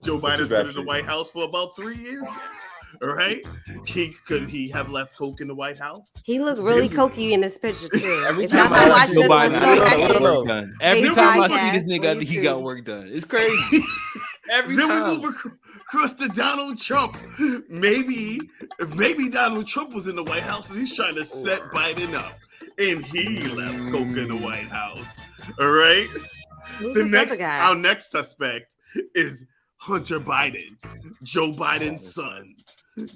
Joe Biden's been in the White House for about 3 years now. All right, could he have left coke in the White House? He looked really cokey in this picture too. Every time I see this nigga, he got work done. It's crazy. Every time. We move across to Donald Trump. Maybe Donald Trump was in the White House and he's trying to set Biden up, and he left coke in the White House. All right. Our next suspect is Hunter Biden, Joe Biden's son.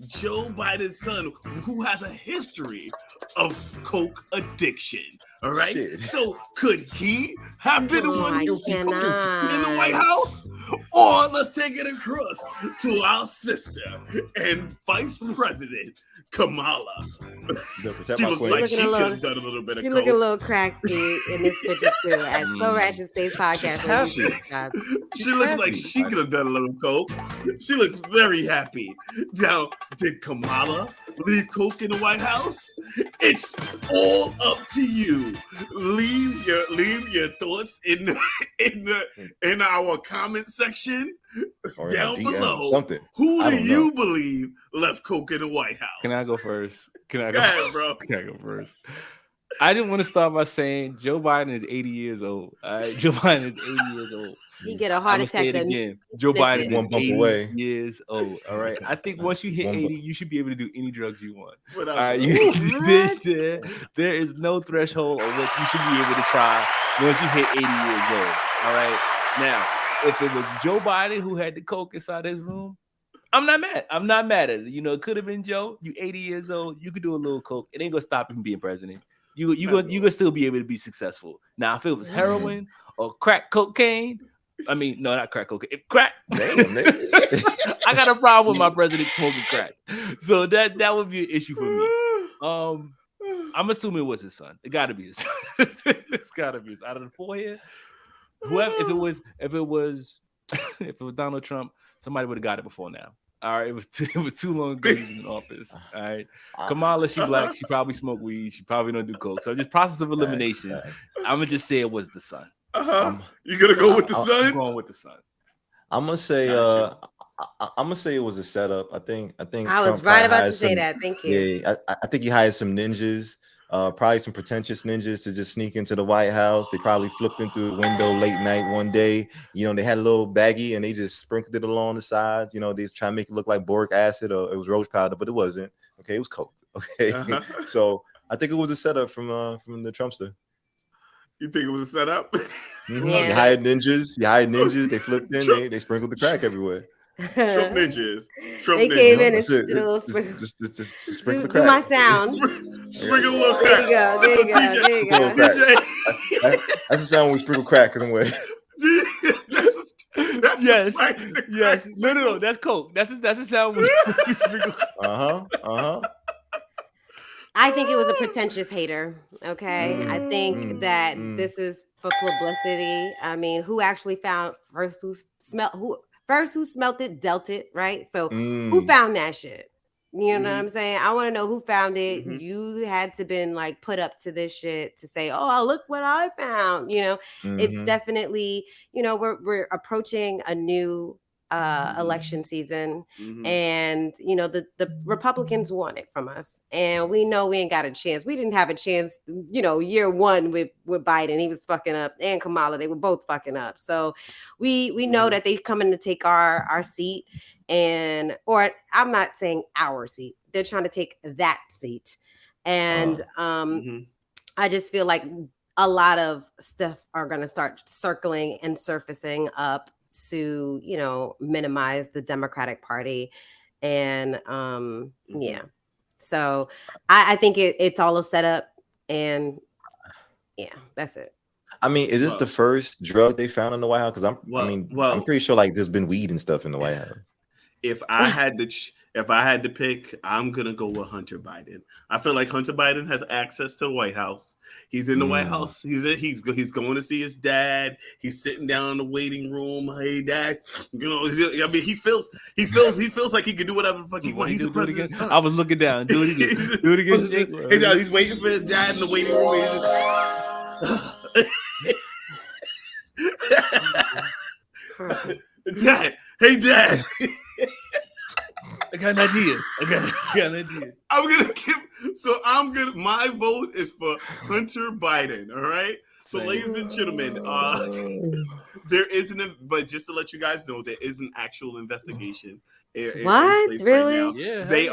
Joe Biden's son, who has a history of coke addiction. All right. Shit. So could he have been the one guilty in the White House? Or let's take it across to our sister and Vice President Kamala. She looks like she could have done a little bit of coke. She looking a little cracky in this picture too. At So Ratchet Space Podcast. She looks like she could have done a little coke. She looks very happy. Now, did Kamala leave coke in the White House? It's all up to you. Leave your thoughts in our comment section down below. Who do you believe left coke in the White House? Can I go first? Go ahead, bro. Can I go first? I didn't want to start by saying Joe Biden is 80 years old. All right, Joe Biden is 80 years old. You get a heart attack again. Joe Biden is 80 years old. All right. I think once you hit 80, you should be able to do any drugs you want. All right. There is no threshold on what you should be able to try once you hit 80 years old. All right. Now, if it was Joe Biden who had the coke inside his room, I'm not mad. I'm not mad at it. You know, it could have been Joe. You 80 years old. You could do a little coke. It ain't gonna stop him being president. You gonna still be able to be successful. Now, if it was heroin or crack cocaine. I mean, no, not crack cocaine. Crack. I got a problem with my president smoking crack. So that would be an issue for me. I'm assuming it was his son. It got to be his son. It's got to be his. Out of the four here, whoever, if it was Donald Trump, somebody would have got it before now. All right, it was too long ago he was in office. All right, Kamala, she black, she probably smoked weed, she probably don't do coke. So just process of elimination. I'm gonna just say it was the son. You gonna go with the son? I'm going with the son. I'm gonna say I'm gonna say it was a setup. I think I was right about to say that. Thank you. Yeah, I think he hired some ninjas, probably some pretentious ninjas to just sneak into the White House. They probably flipped in through the window late night one day. You know, they had a little baggie and they just sprinkled it along the sides. You know, they just try to make it look like boric acid or it was rose powder, but it wasn't. Okay, it was coke. Okay, so I think it was a setup from the Trumpster. You think it was a setup? Yeah. You hired ninjas. They flipped in. They sprinkled the crack everywhere. Trump ninjas. They came in and did a little sprinkle. Just sprinkle the crack. Do my sound. Sprinkle a little crack. There you go. That's the sound when we sprinkle crack. Cause I'm like, yes. No. That's coke. That's the sound when we sprinkle. I think it was a pretentious hater. Okay. I think that this is for publicity. I mean, who actually found who smelt it, dealt it, right? So who found that shit? You know what I'm saying? I want to know who found it. You had to been like put up to this shit to say, "Oh, look what I found." You know, it's definitely, you know, we're approaching a new election season, and you know the Republicans want it from us, and we know we ain't got a chance. We didn't have a chance, you know, year one with Biden. He was fucking up, and Kamala, they were both fucking up. So we know that they coming to take our seat. And or I'm not saying our seat, they're trying to take that seat. And I just feel like a lot of stuff are going to start circling and surfacing up to, you know, minimize the Democratic Party. And yeah, so I think it's all a setup, and yeah, that's it. I mean, is this the first drug they found in the White House? Because I'm pretty sure like there's been weed and stuff in the White House. If I had to pick, I'm gonna go with Hunter Biden. I feel like Hunter Biden has access to the White House. He's in the White House. He's going to see his dad. He's sitting down in the waiting room. Hey, Dad. You know, I mean, he feels like he can do whatever the fuck he wants. He's the president's son. I was looking down. Do it again. Do it again. He's waiting for his dad in the waiting room. Dad. Hey, Dad. I got an idea. My vote is for Hunter Biden. All right. So, ladies and gentlemen, there isn't, but just to let you guys know, there is an actual investigation. What? Really? Right now. Yeah. They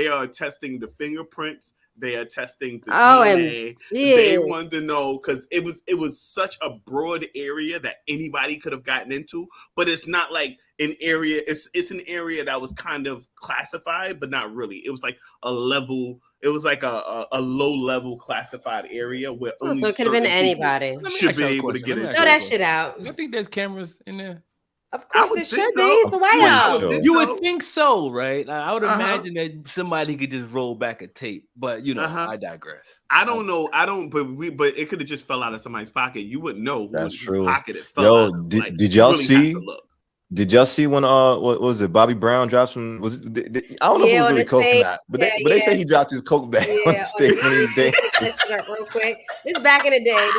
are testing the fingerprints. They are testing the DNA. They wanted to know because it was such a broad area that anybody could have gotten into, but it's not like an area. It's an area that was kind of classified, but not really. It was like a level. It was like a low level classified area where only so it could have been anybody should be able to get into. Throw that shit out. I think there's cameras in there. Of course, it should be. It's the White House. You would think so, right? I would imagine that somebody could just roll back a tape, but you know, I digress. I don't know. But it could have just fell out of somebody's pocket. You wouldn't know whose pocket it fell out of. Did y'all see? Did y'all see when what was it? Bobby Brown dropped some. I don't know if it was really coke or not, but they say he dropped his coke bag on the stage when he was dancing. Real quick, this is back in the day.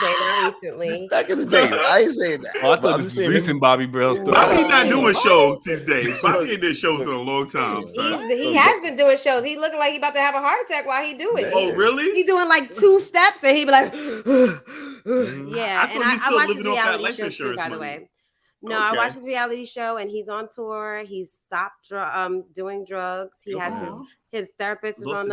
Not recently. Back in the day, I ain't saying that. I thought this was recent Bobby Brown stuff. Bobby not doing shows these days. Bobby ain't did shows in a long time. He has been doing shows. He looking like he about to have a heart attack while he do it. Oh, really? He doing like 2 steps and he be like, yeah. And I watch his reality show too, by the way. No, I watch his reality show and he's on tour. He's stopped doing drugs. He has his therapist is on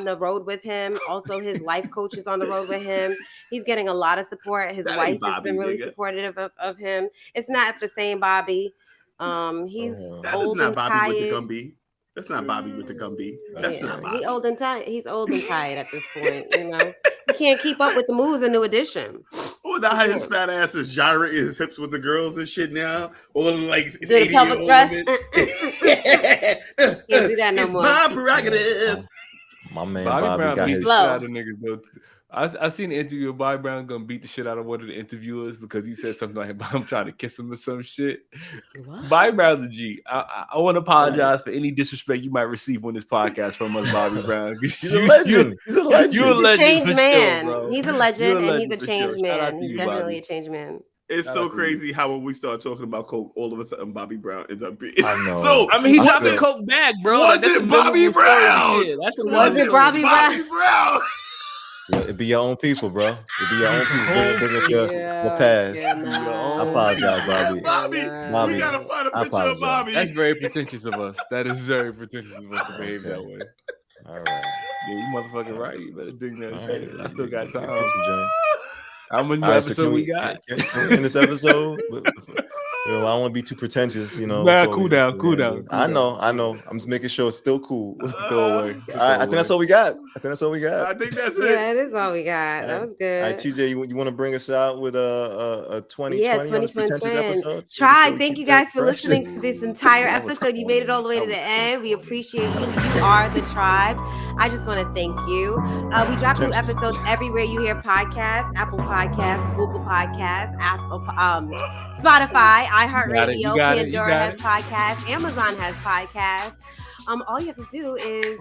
the road with him. Also, his life coach is on the road with him. He's getting a lot of support. His wife has been really supportive of him. It's not the same Bobby. He's old and tired. That's not Bobby with the Gumby. That's not Bobby. He's old and tired. He's old and tired at this point. You know, he can't keep up with the moves in New Edition. Oh, now his fat ass is gyrating his hips with the girls and shit now. Or like it's do the pelvic thrust. Can't do that no more. My prerogative. My man Bobby got his niggas. I seen an interview of Bobby Brown gonna beat the shit out of one of the interviewers because he said something like, "I'm trying to kiss him" or some shit. What? Bobby Brown's a G. I want to apologize for any disrespect you might receive on this podcast from us, Bobby Brown. He's a legend. He's a legend. You're a changed man. Sure, he's a legend, and he's a changed man. He's definitely a changed man. It's so crazy how when we start talking about coke, all of a sudden Bobby Brown ends up being. I know. So I mean, he dropped the coke bag, bro. Was it Bobby Brown? Was it Bobby Brown? Yeah, it'd be your own people, bro. It'd be your own people. Bring up your past. I apologize, Bobby. We gotta find a picture of Bobby. That's very pretentious of us. That is very pretentious of us to behave that way. All right. Yeah, you motherfucking right. You better dig that shit. I still got time. John. How many episodes we got? In this episode? I don't want to be too pretentious, Nah, cool down. I know. I'm just making sure it's still cool. Throw away. I think that's all we got. I think that's it. Yeah, that is all we got. That was good. All right, TJ, you want to bring us out with a 2020 pretentious episode? Try. Thank you guys for listening to this entire episode. You made it all the way to the end. We appreciate you. You are the tribe. I just want to thank you. We drop new episodes everywhere you hear podcasts: Apple Podcasts, Google Podcasts, Spotify, iHeartRadio, Pandora has podcasts, Amazon has podcasts. All you have to do is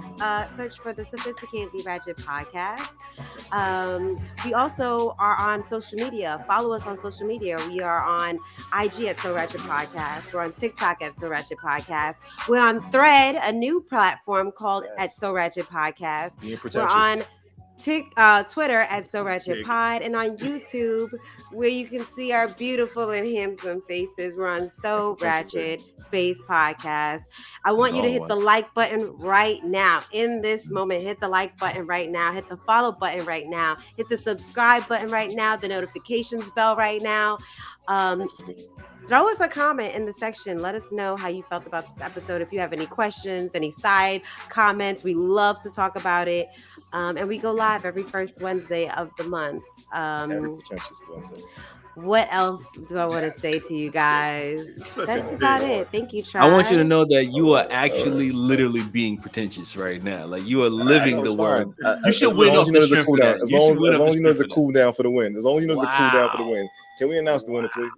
search for the Sophisticatedly Ratchet Podcast. We also are on social media. Follow us on social media. We are on IG at So Ratchet Podcast. We're on TikTok at So Ratchet Podcast. We're on Thread, a new platform called at So Ratchet Podcast. We're on Twitter at So Ratchet Pod, and on YouTube, where you can see our beautiful and handsome faces. We're on So Ratchet Space Podcast. I want you to hit the like button right now. In this moment, hit the like button right now. Hit the follow button right now. Hit the subscribe button right now. The notifications bell right now. Throw us a comment in the section. Let us know how you felt about this episode. If you have any questions, any side comments, we love to talk about it. And we go live every first Wednesday of the month. What else do I want to say to you guys? That's about it. Thank you, Tribe. I want you to know that you are actually literally being pretentious right now. Like you are living the word. You should win off the strength of that. As long as you know there's a cool down for the win. As long as you know there's a cool down for the win. Can we announce the winner, please?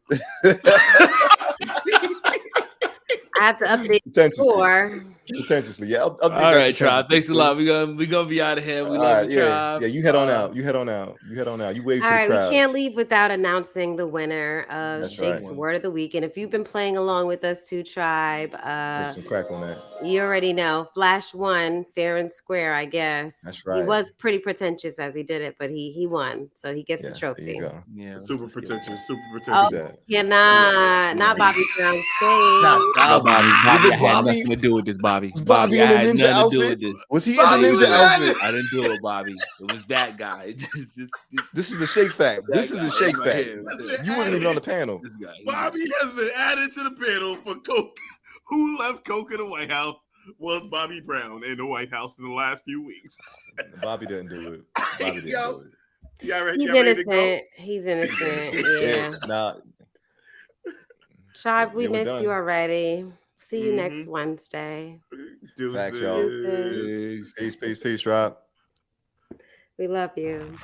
I have to update the score. Potentially, yeah. All right, Tribe. Thanks a lot. We're gonna be out of here. We love you, Tribe. Yeah, you head on out. You wave to the crowd. We can't leave without announcing the winner of Shake's Word of the Week. And if you've been playing along with us too, Tribe, there's some crack on that. You already know. Flash won fair and square, I guess. That's right. He was pretty pretentious as he did it, but he won, so he gets the trophy. There you go. Yeah, super pretentious. Not Bobby Brown. Not Bobby. Bobby had nothing to do with this, Bobby. Bobby in the ninja outfit? Was he in the ninja outfit? I didn't do it, Bobby. It was that guy. This is the shake fact. This is the shake fact. You wasn't even on the panel. This guy. Bobby has been added to the panel for Coke. Who left Coke in the White House was Bobby Brown in the White House in the last few weeks. Bobby didn't do it. Bobby didn't do it. He's innocent. He's innocent. Yeah. Nah. Tribe, we missed you already. See you next Wednesday. Facts, y'all. Peace, Tribe. We love you.